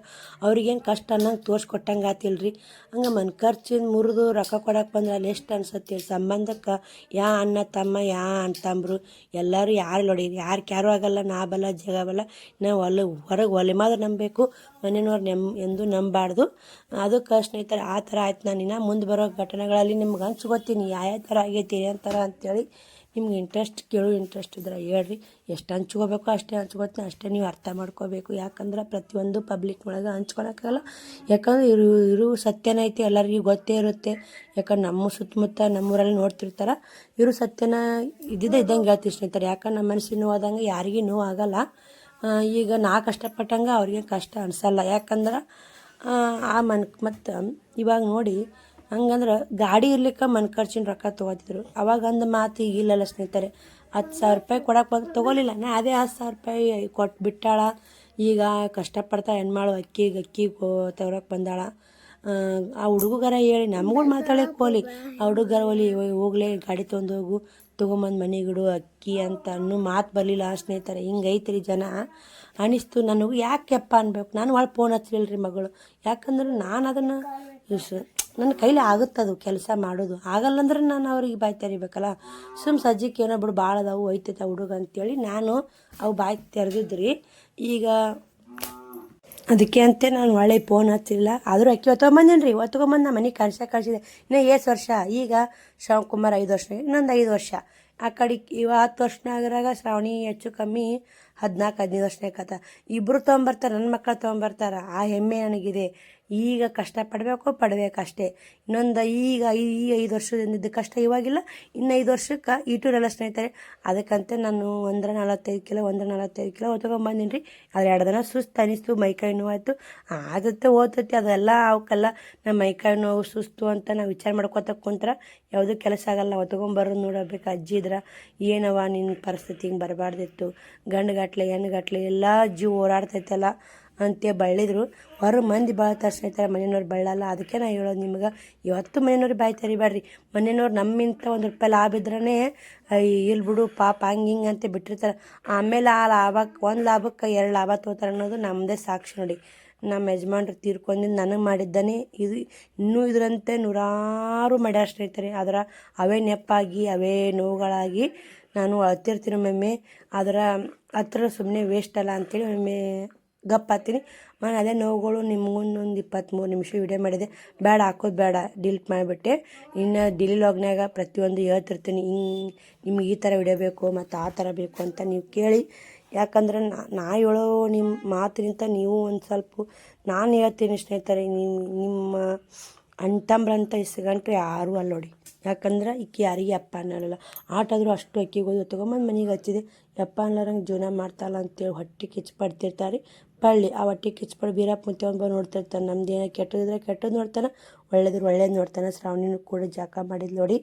ಅವ್ರಿಗೇನು ಕಷ್ಟ ಅನ್ನಂಗೆ ತೋರಿಸ್ಕೊಟ್ಟಂಗೆ ಆತಿಲ್ರಿ. ಹಂಗೆ ಮನೆ ಖರ್ಚಿನ ಮುರಿದು ರೊಕ್ಕ ಕೊಡಕ್ಕೆ ಬಂದ್ರೆ ಅಲ್ಲಿ ಎಷ್ಟು ಅನ್ಸತ್ತೆ ಸಂಬಂಧಕ್ಕೆ. ಯಾ ಅಣ್ಣ ತಮ್ಮ ಯಾ ಅಣ್ಣ ತಮ್ಮರು ಎಲ್ಲರೂ ಯಾರು ನೋಡಿ, ಯಾರು ಕ್ಯಾರು ಆಗಲ್ಲ. ನಾ ಬಲ್ಲ ಜಗ ಬಲ್ಲ. ನಾವು ಹೊರಗೆ ಒಲೆ ಮಾತ್ರ ನಂಬಬೇಕು, ಮನೆಯವ್ರು ಎಂದು ನಂಬಾರ್ದು. ಅದಕ್ಕೆ ಸ್ನೇಹಿತರೆ ಆ ಥರ ಆಯ್ತು. ನಾನು ಮುಂದೆ ಬರೋ ಘಟನೆಗಳಲ್ಲಿ ನಿಮ್ಗೆ ಹಂಚ್ಕೊತೀನಿ ಯಾವ ಥರ ಆಗೈತಿ ಅಂತಾರೆ ಅಂಥೇಳಿ. ನಿಮ್ಗೆ ಇಂಟ್ರೆಸ್ಟ್ ಇದ್ರೆ ಹೇಳ್ರಿ. ಎಷ್ಟು ಹಂಚ್ಕೋಬೇಕು ಅಷ್ಟೇ ಹಂಚ್ಕೊತೀನಿ, ಅಷ್ಟೇ ನೀವು ಅರ್ಥ ಮಾಡ್ಕೋಬೇಕು. ಯಾಕಂದ್ರೆ ಪ್ರತಿಯೊಂದು ಪಬ್ಲಿಕ್ ಒಳಗೆ ಹಂಚ್ಕೊಳಕ್ಕಾಗಲ್ಲ. ಯಾಕಂದ್ರೆ ಇರು ಸತ್ಯನ ಐತಿ, ಎಲ್ಲರಿಗೂ ಗೊತ್ತೇ ಇರುತ್ತೆ. ಯಾಕಂದ್ರೆ ನಮ್ಮ ಸುತ್ತಮುತ್ತ ನಮ್ಮೂರಲ್ಲಿ ನೋಡ್ತಿರ್ತಾರೆ. ಇವರು ಸತ್ಯನ ಇದ್ದಂಗೆ ಹೇಳ್ತೀವಿ ಸ್ನೇಹಿತರೆ. ಯಾಕಂದ್ರೆ ನಮ್ಮ ಮನಸ್ಸಿನ ನೋವಾದಂಗೆ ಯಾರಿಗೂ ನೋವು ಆಗಲ್ಲ. ಈಗ ನಾ ಕಷ್ಟಪಟ್ಟಂಗೆ ಅವ್ರಿಗೆ ಕಷ್ಟ ಅನಿಸಲ್ಲ. ಯಾಕಂದ್ರೆ ಮತ್ತು ಇವಾಗ ನೋಡಿ ಹಂಗಂದ್ರೆ ಗಾಡಿ ಇರ್ಲಿಕ್ಕೆ ಮನೆ ಖರ್ಚಿನ ರೊಕ್ಕ ತೊಗೋತಿದ್ರು. ಅವಾಗ ಅಂದ ಮಾತು ಈಗಿಲ್ಲಲ್ಲ ಸ್ನೇಹಿತರೆ. ₹10,000 ಕೊಡಕ್ಕೆ ಬಂದು ತೊಗೊಲಿಲ್ಲ. ನಾ ಅದೇ ₹10,000 ಕೊಟ್ಟು ಬಿಟ್ಟಾಳ. ಈಗ ಕಷ್ಟಪಡ್ತಾ ಹೆಣ್ಮಾಳು ಅಕ್ಕಿ ತಗೊಳಕ್ಕೆ ಬಂದಾಳ. ಆ ಹುಡುಗರ ಹೇಳಿ ನಮಗೂ ಮಾತಾಡಕ್ಕೆ ಹೋಗ್ಲಿ, ಆ ಹುಡುಗರ ಹೋಗ್ಲಿ ಗಾಡಿ ತೊಗೊಂಡೋಗು ತೊಗೊಂಬಂದು ಮನೆಗಿಡು ಅಕ್ಕಿ ಅಂತ ಅನ್ನೋ ಮಾತು ಬರಲಿಲ್ಲ ಸ್ನೇಹಿತರೆ. ಹಿಂಗೈತ್ರಿ ಜನ ಅನಿಸ್ತು ನನಗೂ. ಯಾಕೆಪ್ಪ ಅನ್ಬೇಕು, ನಾನು ಭಾಳ ಫೋನ್ ಹಚ್ಚಲಿಲ್ಲ ರೀ ಮಗಳು. ಯಾಕಂದ್ರೆ ನಾನು ಅದನ್ನು ನನ್ನ ಕೈಲಿ ಆಗುತ್ತದು ಕೆಲಸ ಮಾಡೋದು. ಆಗಲ್ಲಂದ್ರೆ ನಾನು ಅವ್ರಿಗೆ ಬಾಯಿ ತೆರಿಬೇಕಲ್ಲ. ಸಜ್ಜಿಗೆ ಏನೋ ಬಿಡು ಭಾಳ ಅದಾವು ಒಯ್ತೈತೆ ಹುಡುಗ ಅಂತೇಳಿ ನಾನು ಅವು ಬಾಯಿ ತೆರೆದಿದ್ರಿ. ಈಗ ಅದಕ್ಕೆ ಅಂತೆ ನಾನು ಒಳ್ಳೆ ಫೋನ್ ಹಚ್ಚಿಲ್ಲ. ಆದರೂ ಅಕ್ಕಿ ಹೊತ್ಕೊಂಬಂದೇನಿ ರೀ. ಹೊತ್ಕೊಂಬಂದು ನಾ ಮನೆಗೆ ಕಳಿಸಿದೆ. ಇನ್ನು ಎಷ್ಟು ವರ್ಷ ಈಗ ಶ್ರಾವಣಕುಮಾರ್ 5 ವರ್ಷ, ಇನ್ನೊಂದು 5 ವರ್ಷ. ಆ ಕಡೆ 10 ವರ್ಷನಾಗರಾಗ ಶ್ರಾವಣಿ ಹೆಚ್ಚು ಕಮ್ಮಿ 14-15 ವರ್ಷನಾಗತ್ತ. ಇಬ್ಬರು ತೊಗೊಂಬರ್ತಾರೆ, ನನ್ನ ಮಕ್ಕಳು ತೊಗೊಂಬರ್ತಾರೆ. ಆ ಹೆಮ್ಮೆ ನನಗಿದೆ. ಈಗ ಪಡಬೇಕಷ್ಟೇ. ಇನ್ನೊಂದು ಈಗ ಈ 5 ವರ್ಷದಿಂದ ಕಷ್ಟ ಇವಾಗಿಲ್ಲ, ಇನ್ನು 5 ವರ್ಷಕ್ಕೆ ಈಟೂರೆಲ್ಲ ಸ್ನೇಹಿತರೆ. ಅದಕ್ಕಂತೆ ನಾನು 145 ಕಿಲೋ ಹೊತ್ಕೊಂಬಂದಿನಿ ರೀ. ಅದು 2 ದಿನ ಸುಸ್ತು ಅನಿಸ್ತು, ಮೈಕೈ ನೋವಾಯ್ತು. ಆದತ್ತೆ ಓದ್ತೈತಿ ಅದೆಲ್ಲ. ಅವಕ್ಕೆಲ್ಲ ನಮ್ಮ ಮೈಕೈ ನೋವು ಸುಸ್ತು ಅಂತ ನಾವು ವಿಚಾರ ಮಾಡ್ಕೊತ ಕುಂತ್ರ ಯಾವುದೂ ಕೆಲಸ ಆಗಲ್ಲ. ಹೊತ್ಕೊಂಬರೋದು ನೋಡಬೇಕು. ಅಜ್ಜಿ ಇದ್ರೆ ಏನವ ನಿನ್ನ ಪರಿಸ್ಥಿತಿ ಹಿಂಗೆ ಬರಬಾರ್ದಿತ್ತು, ಗಂಡುಗಟ್ಲೆ ಹೆಣ್ಣುಗಟ್ಲೆ ಎಲ್ಲ ಜೀವ ಓಡಾಡ್ತೈತಲ್ಲ ಅಂತ ಬಳ್ಳಿದ್ರು. ಮಂದಿ ಭಾಳ ಸ್ನೇಹಿತರೆ, ಮನೆಯವ್ರು ಬಳ್ಳಲ್ಲ. ಅದಕ್ಕೆ ನಾ ಹೇಳೋದು ನಿಮ್ಗೆ, ಇವತ್ತು ಮನೆಯವ್ರಿಗೆ ಬಾಯಿ ತರಿಬೇಡ್ರಿ. ಮನೆಯವ್ರು ನಮ್ಮಿಂತ ₹1 ಲಾಭ ಇದ್ರೇ ಇಲ್ಲಿ ಬಿಡು ಪಾಪ ಹಿಂಗೆ ಅಂತ ಬಿಟ್ಟಿರ್ತಾರೆ. ಆಮೇಲೆ ಆ ಲಾಭಕ್ಕೆ 1 ಲಾಭಕ್ಕೆ 2 ಲಾಭ ತೊಗೋತಾರೆ ಅನ್ನೋದು ನಮ್ಮದೇ ಸಾಕ್ಷಿ ನೋಡಿ. ನಮ್ಮ ಯಜಮಾನ್ರು ತೀರ್ಕೊಂಡಿದ್ದು ನನಗೆ ಮಾಡಿದ್ದಾನೆ. ಇನ್ನೂ ಇದರಂತೆ ನೂರಾರು ಮಾಡ್ಯಾರ ಸ್ನೇಹಿತರೆ. ಅದರ ಅವೇ ನೆಪ್ಪಾಗಿ ಅವೇ ನೋವುಗಳಾಗಿ ನಾನು ಅಳ್ತಿರ್ತೀನಿ ಒಮ್ಮೊಮ್ಮೆ. ಅದರ ಹತ್ರ ಸುಮ್ಮನೆ ವೇಸ್ಟ್ ಅಲ್ಲ ಅಂಥೇಳಿ ಒಮ್ಮೆ ಗಪ್ಪಾತೀನಿ. ಅದೇ ನೋವುಗಳು ನಿಮ್ಗೊಂದು 23 ನಿಮಿಷ ವಿಡಿಯೋ ಮಾಡಿದೆ. ಬೇಡ ಹಾಕೋದು ಬೇಡ, ಡಿಲೀಟ್ ಮಾಡಿಬಿಟ್ಟೆ. ಇನ್ನು ಡಿಲಿ ಲಾಗ್ನಾಗ ಪ್ರತಿಯೊಂದು ಹೇಳ್ತಿರ್ತೀನಿ. ನಿಮ್ಗೆ ಈ ಥರ ವಿಡಿಯೋ ಬೇಕು ಮತ್ತು ಆ ಥರ ಬೇಕು ಅಂತ ನೀವು ಕೇಳಿ ಯಾಕಂದ್ರೆ ನಾ ಹೇಳೋ ನಿಮ್ಮ ಮಾತಿನಿಂದ ನೀವು ಒಂದು ಸ್ವಲ್ಪ ನಾನು ಹೇಳ್ತೀನಿ ಸ್ನೇಹಿತರೆ, ನಿಮ್ಮ ಅಣ್ತಂಬ್ರಂತ ಇಸ್ಕೊಂಡ್ರೆ ಯಾರೂ ಅಲ್ಲ ನೋಡಿ. ಯಾಕಂದ್ರೆ ಈಕೆ ಯಾರಿಗೆ ಅಪ್ಪ ಅನ್ನಲ್ಲ. ಆಟಾದರೂ ಅಷ್ಟು ಅಕ್ಕಿಗೆ ಹೋಗಿ ತೊಗೊಂಬಂದು ಮನೆಗೆ ಹಚ್ಚಿದೆ, ಯಪ್ಪ ಅನ್ನೋರಂಗೆ ಜೀವನ ಮಾಡ್ತಾಯಿಲ್ಲ ಅಂತೇಳಿ ಹೊಟ್ಟೆ ಕಿಚ್ಚು ಪಡ್ತಿರ್ತಾರೆ. ಪಳ್ಳಿ ಆ ಹೊಟ್ಟೆ ಕಿಚ್ಚು ಪಡ್ ಬೀರಪ್ಪ ಮುಂತೆ ನೋಡ್ತಿರ್ತಾನೆ. ನಮ್ದು ಏನೋ ಕೆಟ್ಟದಿದ್ರೆ ಕೆಟ್ಟದ್ದು ನೋಡ್ತಾನೆ, ಒಳ್ಳೇದು ನೋಡ್ತಾನೆ. ಶ್ರಾವಣಿನೂ ಕೂಡ ಜಾಕ ಮಾಡಿದ್ ನೋಡಿ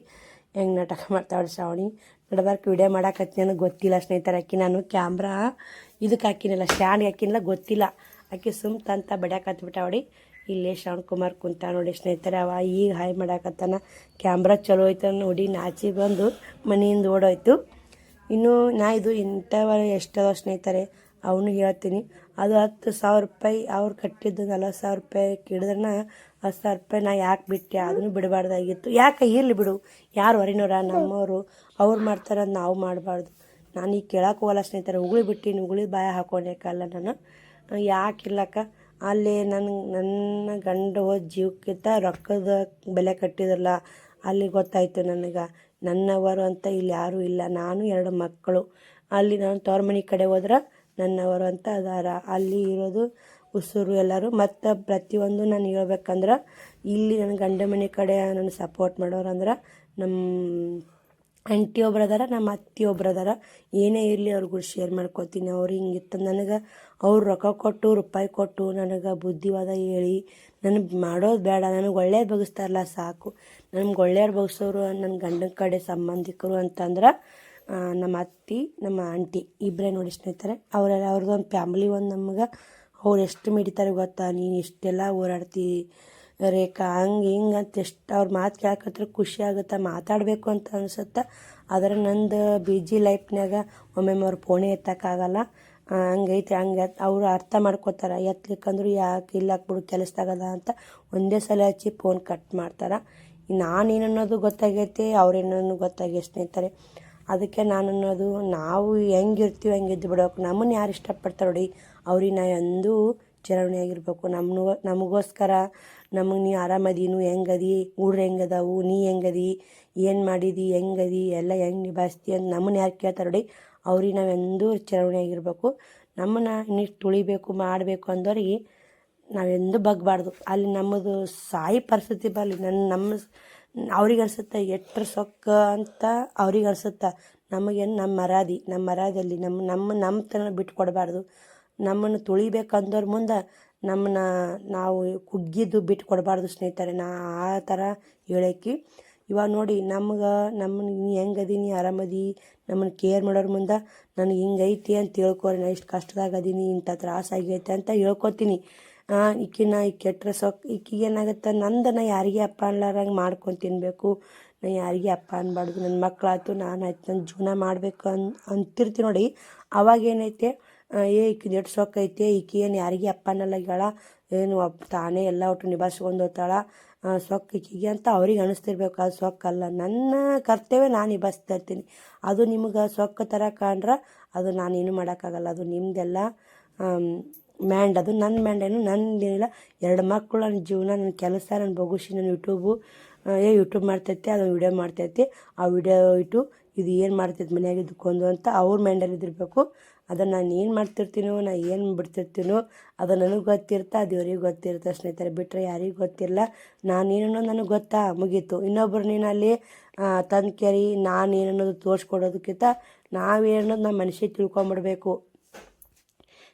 ಹೆಂಗೆ ನಾಟಕ ಮಾಡ್ತಾಳೆ ಶ್ರಾವಣಿ. ನಡ್ಬಾರ್ಕು ವಿಡಿಯೋ ಮಾಡಾಕತ್ತಿ ನನಗೆ ಗೊತ್ತಿಲ್ಲ ಸ್ನೇಹಿತರೆ. ಆಕಿ ನಾನು ಕ್ಯಾಮ್ರಾ ಇದಕ್ಕೆ ಹಾಕಿನಿಲ್ಲ, ಸ್ಟ್ಯಾಂಡ್ಗೆ ಹಾಕಿನಿಲ್ಲ, ಗೊತ್ತಿಲ್ಲ. ಆಕಿ ತಂತ ಬಡ್ಯಾಕತ್ಬಿಟ್ಟ ನೋಡಿ. ಇಲ್ಲೇ ಶ್ರವಣ್ ಕುಮಾರ್ ಕುಂತ ನೋಡಿ ಸ್ನೇಹಿತರೆ. ಅವ ಈಗ ಹಾಯ್ ಮಾಡಾಕತ್ತಾನ. ಕ್ಯಾಮ್ರಾ ಚಲೋ ಐತೆ ನೋಡಿ ನಾಚಿ ಬಂದು ಮನೆಯಿಂದ ಓಡೋಯ್ತು. ಇನ್ನು ನಾ ಇದು ಇಂಥವ ಎಷ್ಟದ ಸ್ನೇಹಿತರೆ ಅವನು ಹೇಳ್ತೀನಿ. ಅದು 10,000 ರೂಪಾಯಿ ಅವ್ರು ಕಟ್ಟಿದ್ದು 40,000 ರೂಪಾಯಿ ಹಿಡಿದ್ರೆ 10,000 ರೂಪಾಯಿ ನಾ ಯಾಕೆ ಬಿಟ್ಟೆ, ಅದನ್ನು ಬಿಡಬಾರ್ದಾಗಿತ್ತು. ಯಾಕೆ ಇರಲಿ ಬಿಡು, ಯಾರು ಹೊರಿನವ್ರ ನಮ್ಮವರು ಅವ್ರು ಮಾಡ್ತಾರೆ, ನಾವು ಮಾಡಬಾರ್ದು. ನಾನು ಈಗ ಕೇಳಕ್ಕೆ ಹೋಗಲ್ಲ ಸ್ನೇಹಿತರೆ. ಉಗುಳಿ ಬಾಯ ಹಾಕೊಂಡೇಕಲ್ಲ ನಾನು. ಯಾಕಿಲ್ಲಕ್ಕ ಅಲ್ಲಿ ನನ್ನ ಗಂಡ ಹೋದ ಜೀವಕ್ಕಿಂತ ರೊಕ್ಕದ ಬೆಲೆ ಕಟ್ಟಿದ್ರಲ್ಲ, ಅಲ್ಲಿ ಗೊತ್ತಾಯಿತು ನನಗೆ ನನ್ನವರು ಅಂತ ಇಲ್ಲಿ ಯಾರೂ ಇಲ್ಲ. ನಾನು 2 ಮಕ್ಕಳು. ಅಲ್ಲಿ ನಾನು ತವ್ರ ಮನೆ ಕಡೆ ಹೋದ್ರೆ ನನ್ನವರು ಅಂತ ಅದಾರ. ಅಲ್ಲಿ ಇರೋದು ಉಸುರು ಎಲ್ಲರೂ. ಮತ್ತು ಪ್ರತಿಯೊಂದು ನಾನು ಹೇಳ್ಬೇಕಂದ್ರೆ ಇಲ್ಲಿ ನನ್ನ ಗಂಡ ಮನೆ ಕಡೆ ನನ್ನ ಸಪೋರ್ಟ್ ಮಾಡೋರಂದ್ರೆ ನಮ್ಮ ಆಂಟಿ ಒಬ್ರು ಅದಾರ, ನಮ್ಮ ಅತ್ತಿ ಒಬ್ರು ಅದಾರ. ಏನೇ ಇರಲಿ ಅವ್ರಿಗೂ ಶೇರ್ ಮಾಡ್ಕೊತೀನಿ. ಅವ್ರು ಹಿಂಗಿತ್ತು ನನಗೆ, ಅವ್ರು ರೊಕ್ಕ ಕೊಟ್ಟು ರೂಪಾಯಿ ಕೊಟ್ಟು ನನಗೆ ಬುದ್ಧಿವಾದ ಹೇಳಿ ನನಗೆ ಮಾಡೋದು ಬೇಡ, ನನಗೆ ಒಳ್ಳೇದು ಬಗ್ಸ್ತಾರಲ್ಲ ಸಾಕು. ನಮ್ಗೆ ಒಳ್ಳೆಯವ್ರು ಬಗ್ಸೋರು ನನ್ನ ಗಂಡನ ಕಡೆ ಸಂಬಂಧಿಕರು ಅಂತಂದ್ರೆ ನಮ್ಮ ಅತ್ತಿ ನಮ್ಮ ಆಂಟಿ ಇಬ್ಬರೇ ನೋಡಿ ಸ್ನೇಹಿತರೆ. ಅವರೆಲ್ಲ ಅವ್ರದ್ದೊಂದು ಫ್ಯಾಮ್ಲಿ. ಒಂದು ನಮ್ಗೆ ಅವ್ರು ಎಷ್ಟು ಮಿಡಿತಾರೆ ಗೊತ್ತಾ, ನೀನು ಇಷ್ಟೆಲ್ಲ ಓಡಾಡ್ತಿ ರೇಖಾ ಹಂಗೆ ಹಿಂಗೆ ಅಂತ ಎಷ್ಟು ಅವ್ರ ಮಾತು ಕೇಳಕತ್ರ ಖುಷಿ ಆಗುತ್ತೆ, ಮಾತಾಡಬೇಕು ಅಂತ ಅನಿಸುತ್ತೆ. ಆದರೆ ನಂದು ಬಿಜಿ ಲೈಫ್ನಾಗ ಒಮ್ಮೊಮ್ಮೆ ಅವ್ರು ಫೋನೇ ಎತ್ತಕ್ಕಾಗಲ್ಲ. ಹಂಗೈತೆ. ಹಂಗೆ ಅವರು ಅರ್ಥ ಮಾಡ್ಕೋತಾರೆ. ಎತ್ತಲಿಕ್ಕಂದ್ರು ಯಾಕೆ ಇಲ್ಲಕ್ಕೆ ಬಿಡು ಕೆಲಸದಾಗದ ಅಂತ ಒಂದೇ ಸಲ ಹಚ್ಚಿ ಫೋನ್ ಕಟ್ ಮಾಡ್ತಾರೆ. ನಾನೇನು ಅನ್ನೋದು ಗೊತ್ತಾಗೈತೆ, ಅವ್ರೇನೋ ಗೊತ್ತಾಗೈತೆ ಸ್ನೇಹಿತರೆ. ಅದಕ್ಕೆ ನಾನು ಅನ್ನೋದು, ನಾವು ಹೆಂಗಿರ್ತೀವಿ ಹಂಗಿದ್ದು ಬಿಡೋಕೆ. ನಮ್ಮನ್ನು ಯಾರು ಇಷ್ಟಪಡ್ತಾರೆ ನೋಡಿ, ಅವ್ರಿಗೆ ನಾವು ಎಂದೂ ಚರವಣಿಯಾಗಿರ್ಬೇಕು. ನಮಗೋಸ್ಕರ ನಮಗೆ ನೀ ಆರಾಮದೀನು, ಹೆಂಗದಿ, ಊರು ಹೆಂಗದಾವು, ನೀ ಹೆಂಗದಿ, ಏನು ಮಾಡಿದಿ, ಹೆಂಗದಿ, ಎಲ್ಲ ಹೆಂಗೆ ನಿಭಾಯಿಸ್ತಿ ಅಂತ ನಮ್ಮನ್ನು ಯಾರು ಕೇಳ್ತಾರೆ ನೋಡಿ, ಅವ್ರಿಗೆ ನಾವು ಎಂದೂ ಚರವಣಿಯಾಗಿರ್ಬೇಕು. ನಮ್ಮನ್ನು ಇನ್ನಿಷ್ಟು ತುಳಿಬೇಕು ಮಾಡಬೇಕು ಅಂದವ್ರಿಗೆ ನಾವೆಂದೂ ಬಗ್ಬಾರ್ದು. ಅಲ್ಲಿ ನಮ್ಮದು ಸಾಯಿ ಪರಿಸ್ಥಿತಿ ಬರಲಿ ನಮ್ಮ ಅವ್ರಿಗೆ ಅನ್ಸುತ್ತೆ ಎಟ್ರ ಸೊಕ್ಕ ಅಂತ ಅವ್ರಿಗೆ ಅನ್ಸುತ್ತೆ. ನಮಗೇನು ನಮ್ಮ ಮರ್ಯಾದಲ್ಲಿ ನಮ್ಮ ತನ ಬಿಟ್ಟು ಕೊಡಬಾರ್ದು. ನಮ್ಮನ್ನು ತುಳಿಬೇಕಂದವ್ರ ಮುಂದೆ ನಾವು ಕುಗ್ಗಿದ್ದು ಬಿಟ್ಟು ಕೊಡಬಾರ್ದು ಸ್ನೇಹಿತರೆ. ನಾ ಆ ಥರ ಹೇಳಕ್ಕೆ ಇವಾಗ ನೋಡಿ, ನಮ್ಮನ್ನು ನೀ ಹೆಂಗದಿ, ನೀ ಆರಾಮದಿ, ನಮ್ಮನ್ನು ಕೇರ್ ಮಾಡೋರ ಮುಂದೆ ನನಗೆ ಹಿಂಗೈತಿ ಅಂತ ಹೇಳ್ಕೊರಿ. ನಾ ಇಷ್ಟು ಕಷ್ಟದಾಗದೀನಿ, ಇಂಥ ತ್ರಾಸ ಆಗೈತೆ ಅಂತ ಹೇಳ್ಕೊತೀನಿ. ಈಕಿನ ಕೆಟ್ಟರೆ ಈಕಿಗೆ ಏನಾಗುತ್ತೆ, ನಾ ಯಾರಿಗೆ ಅಪ್ಪ ಅನ್ಲಾರಂಗೆ ಮಾಡ್ಕೊಂಡು ತಿನ್ನಬೇಕು. ನಾ ಯಾರಿಗೆ ಅಪ್ಪ ಅನ್ಬಾರ್ದು. ನನ್ನ ಮಕ್ಕಳಾಯ್ತು, ನಾನಾಯ್ತು, ನನ್ನ ಜೀವನ ಮಾಡಬೇಕು ಅಂತಿರ್ತೀನಿ ನೋಡಿ. ಅವಾಗೇನೈತೆ, ಈಕಿದು ಎಷ್ಟು ಸೊಕ್ಕೈತೆ, ಈಕಿ ಏನು ಯಾರಿಗೆ ಅಪ್ಪ ಅನ್ನಲ್ಲಾಗ್ಯಾಳ, ಏನು ತಾನೇ ಎಲ್ಲ ಒಟ್ಟು ನಿಭಾಯಿಸ್ಕೊಂಡು ಹೋಗ್ತಾಳ ಸೊಕ್ಕಿಗೆ ಅಂತ ಅವ್ರಿಗೆ ಅನಿಸ್ತಿರ್ಬೇಕು. ಅದು ಸೊಕ್ಕಲ್ಲ, ನನ್ನ ಕರ್ತವ್ಯ ನಾನು ನಿಭಾಯಿಸ್ತಾ ಇರ್ತೀನಿ. ಅದು ನಿಮ್ಗೆ ಸೊಕ್ಕ ಥರ ಕಾಣ್ರೆ ಅದು ನಾನೇನು ಮಾಡೋಕ್ಕಾಗಲ್ಲ. ಅದು ನಿಮ್ಮದೆಲ್ಲ ಮ್ಯಾಂಡ್. ಅದು ನನ್ನ ಮ್ಯಾಂಡೇನು, ನನ್ನದೇನಿಲ್ಲ. 2 ಮಕ್ಕಳು, ನನ್ನ ಜೀವನ, ನನ್ನ ಕೆಲಸ, ನನ್ನ ಬಗುಷಿ, ನನ್ನ ಯೂಟ್ಯೂಬ್ ಮಾಡ್ತೈತೆ, ಅದೊಂದು ವಿಡಿಯೋ ಮಾಡ್ತೈತಿ. ಆ ವಿಡಿಯೋ ಇಟ್ಟು ಇದು ಏನು ಮಾಡ್ತೈತೆ ಮನೆಯಾಗ ಇದ್ಕೊಂಡು ಅಂತ ಅವ್ರ ಮೈಂಡಲ್ಲಿ ಇದ್ದಿರಬೇಕು. ಅದನ್ನು ನಾನು ಏನು ಮಾಡ್ತಿರ್ತೀನೋ, ನಾನು ಏನು ಬಿಡ್ತಿರ್ತೀನೋ ಅದು ನನಗೆ ಗೊತ್ತಿರುತ್ತೆ, ಅದು ಇವ್ರಿಗೆ ಗೊತ್ತಿರುತ್ತೆ ಸ್ನೇಹಿತರೆ. ಬಿಟ್ಟರೆ ಯಾರಿಗೂ ಗೊತ್ತಿಲ್ಲ. ನಾನೇನೋ ನನಗೆ ಗೊತ್ತಾ, ಮುಗೀತು. ಇನ್ನೊಬ್ಬರು ನೀನು ಅಲ್ಲಿ ತಂದು ಕೇರಿ ನಾನೇನನ್ನೋದು ತೋರಿಸ್ಕೊಡೋದಕ್ಕಿಂತ ನಾವೇನನ್ನೋದು ನಮ್ಮ ಮನುಷ್ಯ ತಿಳ್ಕೊಂಬಿಡ್ಬೇಕು.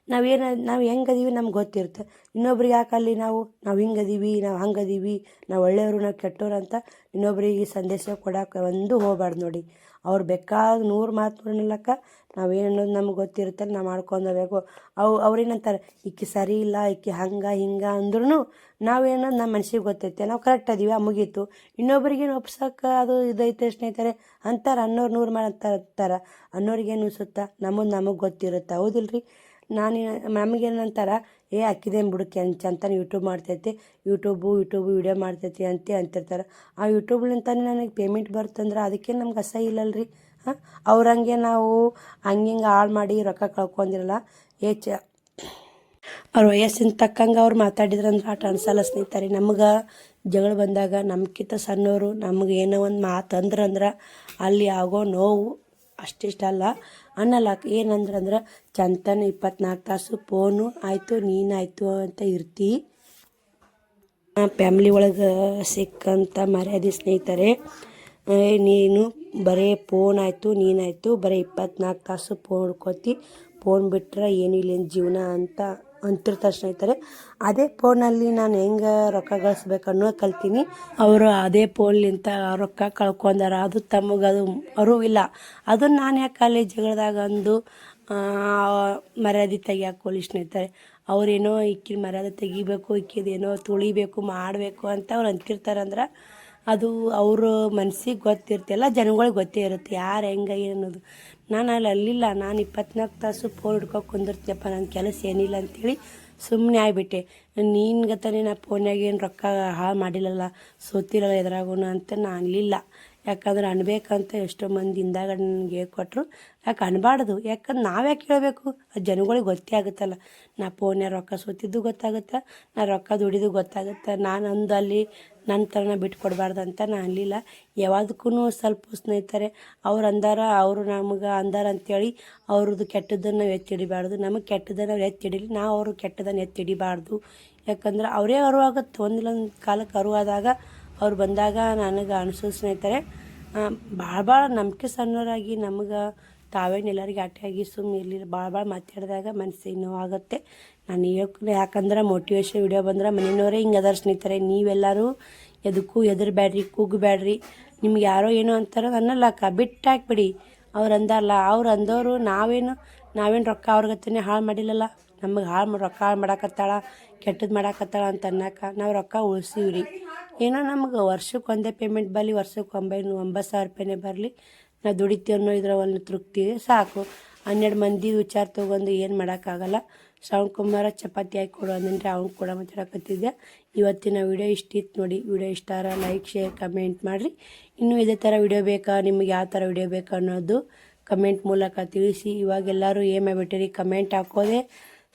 ನಾವು ಹೆಂಗದೀವಿ ನಮ್ಗೆ ಗೊತ್ತಿರುತ್ತೆ. ಇನ್ನೊಬ್ರಿಗೆ ಯಾಕಲ್ಲಿ ನಾವು ಹಿಂಗದೀವಿ, ನಾವು ಹಂಗದೀವಿ, ನಾವು ಒಳ್ಳೆಯವರು, ನಾವು ಕೆಟ್ಟವ್ರು ಅಂತ ಇನ್ನೊಬ್ರಿಗೆ ಸಂದೇಶ ಕೊಡೋಕೆ ಒಂದು ಹೋಗ್ಬಾರ್ದು ನೋಡಿ. ಅವ್ರು ಬೇಕಾದ 100 ಮಾತು ಅನ್ನಲಕ್ಕ ನಾವೇನನ್ನೋದು ನಮ್ಗೆ ಗೊತ್ತಿರುತ್ತಲ್ಲ, ನಾವು ಮಾಡ್ಕೊಂಡು ಹೋಗ್ಬೇಕು. ಅವ್ರೇನಂತಾರೆ, ಈಕೆ ಸರಿ ಇಲ್ಲ, ಈಕೆ ಹಂಗೆ ಹಿಂಗೆ ಅಂದ್ರೂ ನಾವೇನೋದು ನಮ್ಮ ಮನ್ಸಿಗೆ ಗೊತ್ತೈತೆ, ನಾವು ಕರೆಕ್ಟ್ ಅದೀವಿ, ಮುಗೀತು. ಇನ್ನೊಬ್ರಿಗೇನು ಒಪ್ಸೋಕೆ ಅದು ಇದೈತೆ ಸ್ನೇಹಿತರೆ ಅಂತಾರೆ. ಅನ್ನೋರು 100 ಮಾತಾಡ್ತಾರೆ, ಅನ್ನೋರಿಗೇನು ಅನಿಸುತ್ತಾ, ನಮಗೆ ಗೊತ್ತಿರುತ್ತೆ. ಹೌದಿಲ್ರಿ? ನಮಗೇನಂತಾರೆ, ಅಕ್ಕಿದೇನು ಬಿಡುಕ್ಕೆ ಚಂತನ ಯೂಟ್ಯೂಬ್ ಮಾಡ್ತೈತಿ, ಯೂಟ್ಯೂಬ್ ವಿಡಿಯೋ ಮಾಡ್ತೈತಿ ಅಂತಿರ್ತಾರೆ. ಆ ಯೂಟ್ಯೂಬ್ಲಿಂತಾನೆ ನನಗೆ ಪೇಮೆಂಟ್ ಬರ್ತಂದ್ರೆ ಅದಕ್ಕೆ ನಮ್ಗೆ ಅಸಹ್ಯ ಇಲ್ಲಲ್ರಿ. ಅವ್ರಂಗೆ ನಾವು ಹಂಗೆ ಹಾಳು ಮಾಡಿ ರೊಕ್ಕ ಕಳ್ಕೊಂಡಿರಲ್ಲ. ಅವ್ರ ವಯಸ್ಸಿನ ತಕ್ಕಂಗೆ ಅವ್ರು ಮಾತಾಡಿದ್ರಂದ್ರೆ ಆಟ ಅನ್ಸಲ್ಲ ಸ್ನೇಹಿತರೆ. ನಮ್ಗೆ ಜಗಳ ಬಂದಾಗ ನಮ್ಗಿಂತ ಸಣ್ಣವರು ನಮ್ಗೆ ಏನೋ ಒಂದು ಮಾತು ಅಂದ್ರೆ ಅಲ್ಲಿ ಆಗೋ ನೋವು ಅಷ್ಟಿಷ್ಟಲ್ಲ. ಅನ್ನಲ್ಲ ಏನಂದ್ರೆ ಚಂತನ 24 ತಾಸು ಫೋನು ಆಯಿತು ನೀನಾಯಿತು ಅಂತ ಇರ್ತಿ. ಫ್ಯಾಮ್ಲಿ ಒಳಗೆ ಸಿಕ್ಕಂಥ ಮರ್ಯಾದೆ ಸ್ನೇಹಿತರೆ, ನೀನು ಬರೀ ಫೋನ್ ಆಯಿತು ನೀನಾಯಿತು ಬರೀ 24 ತಾಸು ಫೋನ್ ಹಿಡ್ಕೊತಿ, ಫೋನ್ ಬಿಟ್ರೆ ಏನೂ ಇಲ್ಲ ಜೀವನ ಅಂತ ಅಂತಿರ್ತಾರೆ ಸ್ನೇಹಿತರೆ. ಅದೇ ಫೋನಲ್ಲಿ ನಾನು ಹೆಂಗೆ ರೊಕ್ಕ ಗಳಿಸ್ಬೇಕು ಅನ್ನೋದು ಕಲ್ತೀನಿ. ಅವರು ಅದೇ ಫೋನ್ಲಿಂತ ರೊಕ್ಕ ಕಳ್ಕೊಂಡಾರ, ಅದು ತಮಗದು ಅರಿವಿಲ್ಲ. ಅದನ್ನು ನಾನು ಯಾಕೆ ಅಲ್ಲಿ ಜಗಳದಾಗ ಅಂದು ಮರ್ಯಾದೆ ತೆಗಿಯಾಕೋಲಿ ಸ್ನೇಹಿತರೆ. ಅವರೇನೋ ಈಕಿನ ಮರ್ಯಾದೆ ತೆಗಿಬೇಕು, ಈಕಿದೇನೋ ತುಳಿಬೇಕು ಮಾಡಬೇಕು ಅಂತ ಅವ್ರು ಅಂತಿರ್ತಾರಂದ್ರೆ ಅದು ಅವ್ರ ಮನ್ಸಿಗೆ ಗೊತ್ತಿರ್ತಿಲ್ಲ, ಜನಗಳಿಗೆ ಗೊತ್ತೇ ಇರುತ್ತೆ ಯಾರು ಹೆಂಗೆ ಅನ್ನೋದು. ನಾನು ಅಲ್ಲಿ ಅಲ್ಲಿಲ್ಲ, ನಾನು 24 ತಾಸು ಫೋನ್ ಹಿಡ್ಕೊಂಡು ಕುಂದಿರ್ತೀನಪ್ಪ, ನನ್ನ ಕೆಲಸ ಏನಿಲ್ಲ ಅಂಥೇಳಿ ಸುಮ್ಮನೆ ಆಗಿಬಿಟ್ಟೆ. ನೀನ್ಗತಾನೆ ನಾ ಫೋನ್ಯಾಗ ಏನು ರೊಕ್ಕ ಹಾಳು ಮಾಡಿಲ್ಲಲ್ಲ, ಸೋತಿರಲ್ಲ ಎದುರಾಗೂ ಅಂತ ನಾನು ಅನ್ಲಿಲ್ಲ. ಯಾಕಂದ್ರೆ ಅನ್ಬೇಕಂತ ಎಷ್ಟೋ ಮಂದಿ ಹಿಂದಾಗ ನನಗೆ ಹೇಳ್ಕೊಟ್ರು. ಯಾಕೆ ಅನ್ಬಾರ್ದು, ಯಾಕಂದ್ರೆ ನಾವು ಯಾಕೆ ಹೇಳಬೇಕು, ಅದು ಜನಗಳಿಗೆ ಗೊತ್ತೇ ಆಗುತ್ತಲ್ಲ. ನಾ ಫೋನ್ಯಾಗ ರೊಕ್ಕ ಸೋತಿದ್ದು ಗೊತ್ತಾಗುತ್ತೆ, ನಾ ರೊಕ್ಕ ದುಡಿದು ಗೊತ್ತಾಗುತ್ತೆ. ನಾನು ಅಂದು ಅಲ್ಲಿ ನನ್ನ ಥರನ ಬಿಟ್ಟು ಕೊಡಬಾರ್ದು ಅಂತ ನಾನು ಅನ್ಲಿಲ್ಲ. ಯಾವ್ದಕ್ಕೂ ಸ್ವಲ್ಪ ಸ್ನೇಹಿತರೆ ಅವ್ರು ಅಂದಾರ, ಅವರು ನಮಗೆ ಅಂದಾರ ಅಂಥೇಳಿ ಅವ್ರದ್ದು ಕೆಟ್ಟದ್ದನ್ನು ನಾವು ಎತ್ತಿಡಿಬಾರ್ದು, ನಮಗೆ ಕೆಟ್ಟದನ್ನು ಅವ್ರು ಎತ್ತಿಡಿಲಿ, ನಾವು ಅವರು ಕೆಟ್ಟದನ್ನು ಎತ್ತಿಡಿಬಾರ್ದು. ಯಾಕಂದ್ರೆ ಅವರೇ ಅರಿವಾಗುತ್ತೆ, ಒಂದಿಲ್ಲೊಂದು ಕಾಲಕ್ಕೆ ಅರಿವಾದಾಗ ಅವ್ರು ಬಂದಾಗ ನನಗೆ ಅನಿಸೋದು ಸ್ನೇಹಿತರೆ, ಭಾಳ ನಂಬಿಕೆ ಸಣ್ಣವರಾಗಿ ನಮಗೆ ತಾವೇನು ಎಲ್ಲರಿಗೆ ಆಟಿಯಾಗಿ ಸುಮ್ಮನೆ ಇರಲಿಲ್ಲ. ಭಾಳ ಮಾತಾಡಿದಾಗ ಮನಸ್ಸಿಗೆ ನೋವಾಗುತ್ತೆ. ನಾನು ಯಾಕಂದ್ರೆ ಮೋಟಿವೇಶನ್ ವಿಡಿಯೋ ಬಂದ್ರೆ ಮನೆಯವರೇ ಹಿಂಗೆ ಅದಾರ ಸ್ನೇಹಿತರೆ. ನೀವೆಲ್ಲರೂ ಎದಕ್ಕೂ ಹೆದರ್ಬ್ಯಾಡ್ರಿ, ಕೂಗಬೇಡ್ರಿ. ನಿಮ್ಗೆ ಯಾರೋ ಏನೋ ಅಂತಾರ ಅನ್ನಲ್ಲಕ್ಕ, ಬಿಟ್ಟು ಹಾಕ್ಬಿಡಿ. ಅವ್ರು ಅಂದಾರಲ್ಲ, ಅವ್ರು ಅಂದವರು ನಾವೇನು ರೊಕ್ಕ ಅವ್ರಿಗತ್ತೇ ಹಾಳು ಮಾಡಿಲ್ಲಲ್ಲ. ನಮಗೆ ರೊಕ್ಕ ಹಾಳು ಮಾಡಾಕತ್ತಾಳ, ಕೆಟ್ಟದ್ದು ಮಾಡಾಕತ್ತಾಳ ಅಂತ ಅನ್ನಕ್ಕೆ ನಾವು ರೊಕ್ಕ ಉಳಿಸೀವ್ರಿ. ಏನೋ ನಮ್ಗೆ ವರ್ಷಕ್ಕೆ ಒಂದೇ ಪೇಮೆಂಟ್ ಬರಲಿ, ವರ್ಷಕ್ಕೆ 9,000 ರೂಪಾಯಿನೇ ಬರಲಿ, ನಾವು ದುಡಿತೀವಿ ಅನ್ನೋ ಇದ್ರ ಒಂದು ತೃಪ್ತಿ ಸಾಕು. 12 ಮಂದಿ ವಿಚಾರ ತೊಗೊಂಡು ಏನು ಮಾಡೋಕ್ಕಾಗಲ್ಲ. ಶ್ರವಣ್ ಕುಮಾರ ಚಪಾತಿ ಹಾಕಿ ಕೊಡು ಅಂದ್ರೆ ಅವ್ನು ಕೂಡ ಮಾತಾಡಕತ್ತಿದ್ದೆ. ಇವತ್ತಿನ ವಿಡಿಯೋ ಇಷ್ಟಿತ್ತು ನೋಡಿ. ವಿಡಿಯೋ ಇಷ್ಟ ಆದ್ರೆ ಲೈಕ್ ಶೇರ್ ಕಮೆಂಟ್ ಮಾಡಿರಿ. ಇನ್ನೂ ಇದೇ ಥರ ವಿಡಿಯೋ ಬೇಕಾ, ನಿಮ್ಗೆ ಯಾವ ಥರ ವಿಡಿಯೋ ಬೇಕಾ ಅನ್ನೋದು ಕಮೆಂಟ್ ಮೂಲಕ ತಿಳಿಸಿ. ಇವಾಗೆಲ್ಲರೂ ಏನು ಮಾಡಿಬಿಟ್ಟಿರಿ, ಕಮೆಂಟ್ ಹಾಕೋದೇ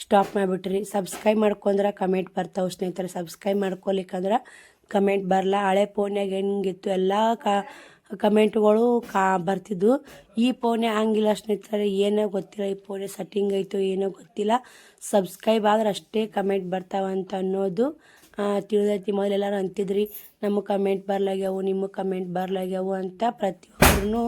ಸ್ಟಾಪ್ ಮಾಡಿಬಿಟ್ರಿ. ಸಬ್ಸ್ಕ್ರೈಬ್ ಮಾಡ್ಕೊಂಡ್ರೆ ಕಮೆಂಟ್ ಬರ್ತಾವೆ ಸ್ನೇಹಿತರೆ. ಸಬ್ಸ್ಕ್ರೈಬ್ ಮಾಡ್ಕೊಲಿಕ್ಕಂದ್ರೆ ಕಮೆಂಟ್ ಬರಲ್ಲ. ಹಳೆ ಫೋನ್ಯಾಗ ಹೆಂಗಿತ್ತು ಎಲ್ಲ ಕಮೆಂಟ್ಗಳು ಬರ್ತಿದ್ವು. ಈ ಫೋನೇ ಹಂಗಿಲ್ಲ ಸ್ನೇಹಿತರೆ, ಏನೋ ಗೊತ್ತಿಲ್ಲ, ಈ ಫೋನೇ ಸೆಟ್ಟಿಂಗ್ ಐತೋ ಏನೋ ಗೊತ್ತಿಲ್ಲ. ಸಬ್ಸ್ಕ್ರೈಬ್ ಆದ್ರೆ ಅಷ್ಟೇ ಕಮೆಂಟ್ ಬರ್ತಾವಂತ ಅನ್ನೋದು ತಿಳಿದೈತಿ. ಮೊದಲೆಲ್ಲರೂ ಅಂತಿದ್ರಿ ನಮಗೆ ಕಮೆಂಟ್ ಬರ್ಲಾಗ್ಯಾವು, ನಿಮಗೆ ಕಮೆಂಟ್ ಬರ್ಲಾಗ್ಯಾವು ಅಂತ ಪ್ರತಿಯೊಬ್ಬರೂ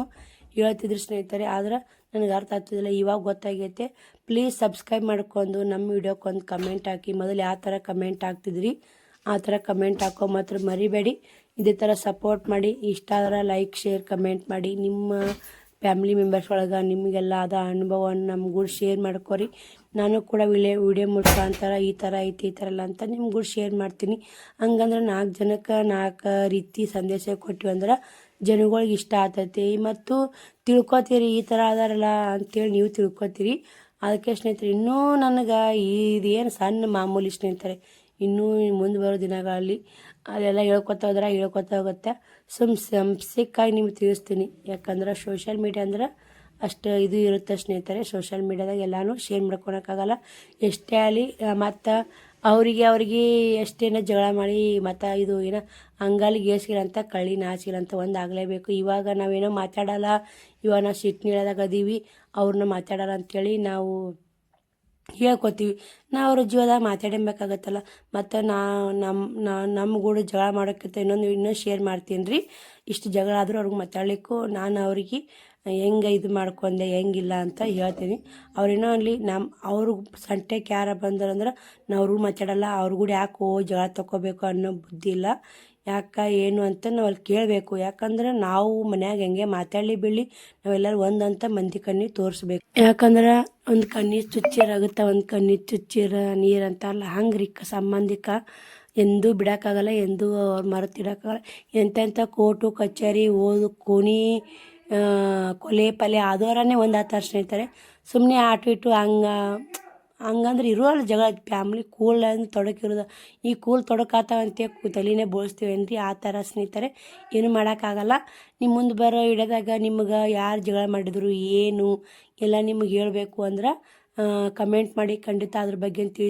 ಹೇಳ್ತಿದ್ರು ಸ್ನೇಹಿತರೆ. ಆದ್ರೆ ನನಗೆ ಅರ್ಥ ಆಗ್ತಿದ್ದಿಲ್ಲ, ಇವಾಗ ಗೊತ್ತಾಗೈತೆ. ಪ್ಲೀಸ್ ಸಬ್ಸ್ಕ್ರೈಬ್ ಮಾಡ್ಕೊಂಡು ನಮ್ಮ ವಿಡಿಯೋಕ್ಕೊಂದು ಕಮೆಂಟ್ ಹಾಕಿ. ಮೊದಲು ಯಾವ ಥರ ಕಮೆಂಟ್ ಹಾಕ್ತಿದ್ರಿ ಆ ಥರ ಕಮೆಂಟ್ ಹಾಕೋ ಮಾತ್ರ ಮರಿಬೇಡಿ. ಇದೇ ಥರ ಸಪೋರ್ಟ್ ಮಾಡಿ. ಇಷ್ಟ ಆದ್ರೆ ಲೈಕ್ ಶೇರ್ ಕಮೆಂಟ್ ಮಾಡಿ. ನಿಮ್ಮ ಫ್ಯಾಮಿಲಿ ಮೆಂಬರ್ಸ್ ಒಳಗೆ ನಿಮಗೆಲ್ಲ ಆದ ಅನುಭವವನ್ನು ನಮ್ಗೂ ಶೇರ್ ಮಾಡ್ಕೊರಿ. ನಾನು ಕೂಡ ವಿಡಿಯೋ ಮುಖಾಂತರ ಈ ಥರ ಐತಿ ಈ ಥರ ಎಲ್ಲ ಅಂತ ನಿಮ್ಗೂ ಶೇರ್ ಮಾಡ್ತೀನಿ. ಹಂಗಂದ್ರೆ 4 ಜನಕ್ಕೆ 4 ರೀತಿ ಸಂದೇಶ ಕೊಟ್ಟಿವಿ ಅಂದ್ರೆ ಜನಗಳಿಗೆ ಇಷ್ಟ ಆಗ್ತೈತಿ ಮತ್ತು ತಿಳ್ಕೊತೀರಿ, ಈ ಥರ ಅದಾರಲ್ಲ ಅಂಥೇಳಿ ನೀವು ತಿಳ್ಕೊತೀರಿ. ಅದಕ್ಕೆ ಸ್ನೇಹಿತರೆ, ಇನ್ನೂ ನನಗೆ ಇದೇನು ಸಣ್ಣ ಮಾಮೂಲಿ ಸ್ನೇಹಿತರೆ, ಇನ್ನೂ ಮುಂದೆ ಬರೋ ದಿನಗಳಲ್ಲಿ ಅದೆಲ್ಲ ಹೇಳ್ಕೊತಾ ಹೋಗುತ್ತೆ. ಸಿಕ್ಕಾಗಿ ನಿಮ್ಗೆ ತಿಳಿಸ್ತೀನಿ. ಯಾಕಂದ್ರೆ ಸೋಷಿಯಲ್ ಮೀಡಿಯಾ ಅಂದ್ರೆ ಅಷ್ಟು ಇದು ಇರುತ್ತೆ ಸ್ನೇಹಿತರೆ. ಸೋಷಿಯಲ್ ಮೀಡ್ಯಾದಾಗ ಎಲ್ಲನೂ ಶೇರ್ ಮಾಡ್ಕೊಳಕ್ಕಾಗಲ್ಲ. ಎಷ್ಟೇ ಆಗಲಿ ಮತ್ತು ಅವ್ರಿಗೆ ಎಷ್ಟೇನೋ ಜಗಳ ಮಾಡಿ ಮತ್ತು ಇದು ಏನೋ ಅಂಗಾಲಿಗೆ ಏರ್ಸಿರಂತ ಕಳ್ಳಿ ನಾಚಿರಂತ ಒಂದು ಆಗಲೇಬೇಕು. ಇವಾಗ ನಾವೇನೋ ಮಾತಾಡಲ್ಲ, ಇವಾಗ ನಾವು ಸಿಟ್ಟಿನೀಳದಾಗ ಅದೀವಿ, ಅವ್ರನ್ನ ಮಾತಾಡಲ್ಲ ಅಂಥೇಳಿ ನಾವು ಹೇಳ್ಕೊತೀವಿ. ನಾವು ಅವ್ರ ಜೀವದಾಗ ಮಾತಾಡಬೇಕಾಗತ್ತಲ್ಲ. ಮತ್ತು ನಮ್ಮ ಕೂಡ ಜಗಳ ಮಾಡೋಕ್ಕಿಂತ ಇನ್ನೂ ಶೇರ್ ಮಾಡ್ತೀನಿ ರೀ. ಇಷ್ಟು ಜಗಳ ಆದರೂ ಅವ್ರಿಗೆ ಮಾತಾಡ್ಲಿಕ್ಕೂ ನಾನು ಅವ್ರಿಗೆ ಹೆಂಗೆ ಇದು ಮಾಡ್ಕೊಂಡೆ ಹೆಂಗಿಲ್ಲ ಅಂತ ಹೇಳ್ತೀನಿ. ಅವ್ರೇನೋ ಅಲ್ಲಿ ಅವ್ರಿಗೆ ಸಂಟೆಗೆ ಯಾರು ಬಂದ್ರಂದ್ರೆ ನಾವು ಅವ್ರಿಗೂ ಮಾತಾಡಲ್ಲ, ಅವ್ರ ಕೂಡ ಯಾಕೆ ಜಗಳ ತಗೋಬೇಕು ಅನ್ನೋ ಬುದ್ಧಿ ಇಲ್ಲ. ಯಾಕೆ ಏನು ಅಂತ ನಾವು ಅಲ್ಲಿ ಕೇಳಬೇಕು. ಯಾಕಂದ್ರೆ ನಾವು ಮನ್ಯಾಗ ಹೆಂಗೆ ಮಾತಾಡಲಿ ಬಿಡಲಿ, ನಾವೆಲ್ಲರೂ ಒಂದಂತ ಮಂದಿ ಕಣ್ಣಿಗೆ ತೋರಿಸ್ಬೇಕು. ಯಾಕಂದ್ರೆ ಒಂದು ಕಣ್ಣಿಗೆ ಚುಚ್ಚಿರಾಗುತ್ತೆ, ಒಂದು ಕಣ್ಣಿಗೆ ಚುಚ್ಚಿರ ನೀರು ಅಂತಾರಲ್ಲ, ಹಂಗೆ ರೀ ಸಂಬಂಧಿಕ ಎಂದೂ ಬಿಡೋಕ್ಕಾಗಲ್ಲ, ಎಂದೂ ಅವ್ರ ಮರೆತಿಡೋಕ್ಕಾಗಲ್ಲ. ಎಂತೆಂಥ ಕೋರ್ಟು ಕಚೇರಿ ಕೋಣಿ ಕೊಲೆ ಪಲೆ ಆದವರನ್ನೇ ಒಂದು ಆತಾರ ಸ್ನೇಹಿತರೆ. ಸುಮ್ಮನೆ ಆಟು ಇಟ್ಟು ಹಂಗಂದ್ರೆ ಇರೋಲ್ಲ ಜಗಳ. ಫ್ಯಾಮ್ಲಿ ಕೂಲ್ ಅಂದ್ರೆ ತೊಡಕಿರೋದು, ಈ ಕೂಲ್ ತೊಡಕಾತಾವಂತೆ ತಲೆನೇ ಬೋಳಿಸ್ತೀವೇನ್ರಿ, ಆ ಥರ ಸ್ನೇಹಿತರೆ. ಏನು ಮಾಡೋಕ್ಕಾಗಲ್ಲ. ನಿಮ್ಮ ಮುಂದೆ ಬರೋ ವಿಡಿಯೋದಾಗ ನಿಮ್ಗೆ ಯಾರು ಜಗಳ ಮಾಡಿದ್ರು ಏನು ಎಲ್ಲ ನಿಮಗೆ ಹೇಳಬೇಕು ಅಂದ್ರೆ ಕಮೆಂಟ್ ಮಾಡಿ. ಖಂಡಿತ ಅದ್ರ ಬಗ್ಗೆ ತಿಳಿಸಿ.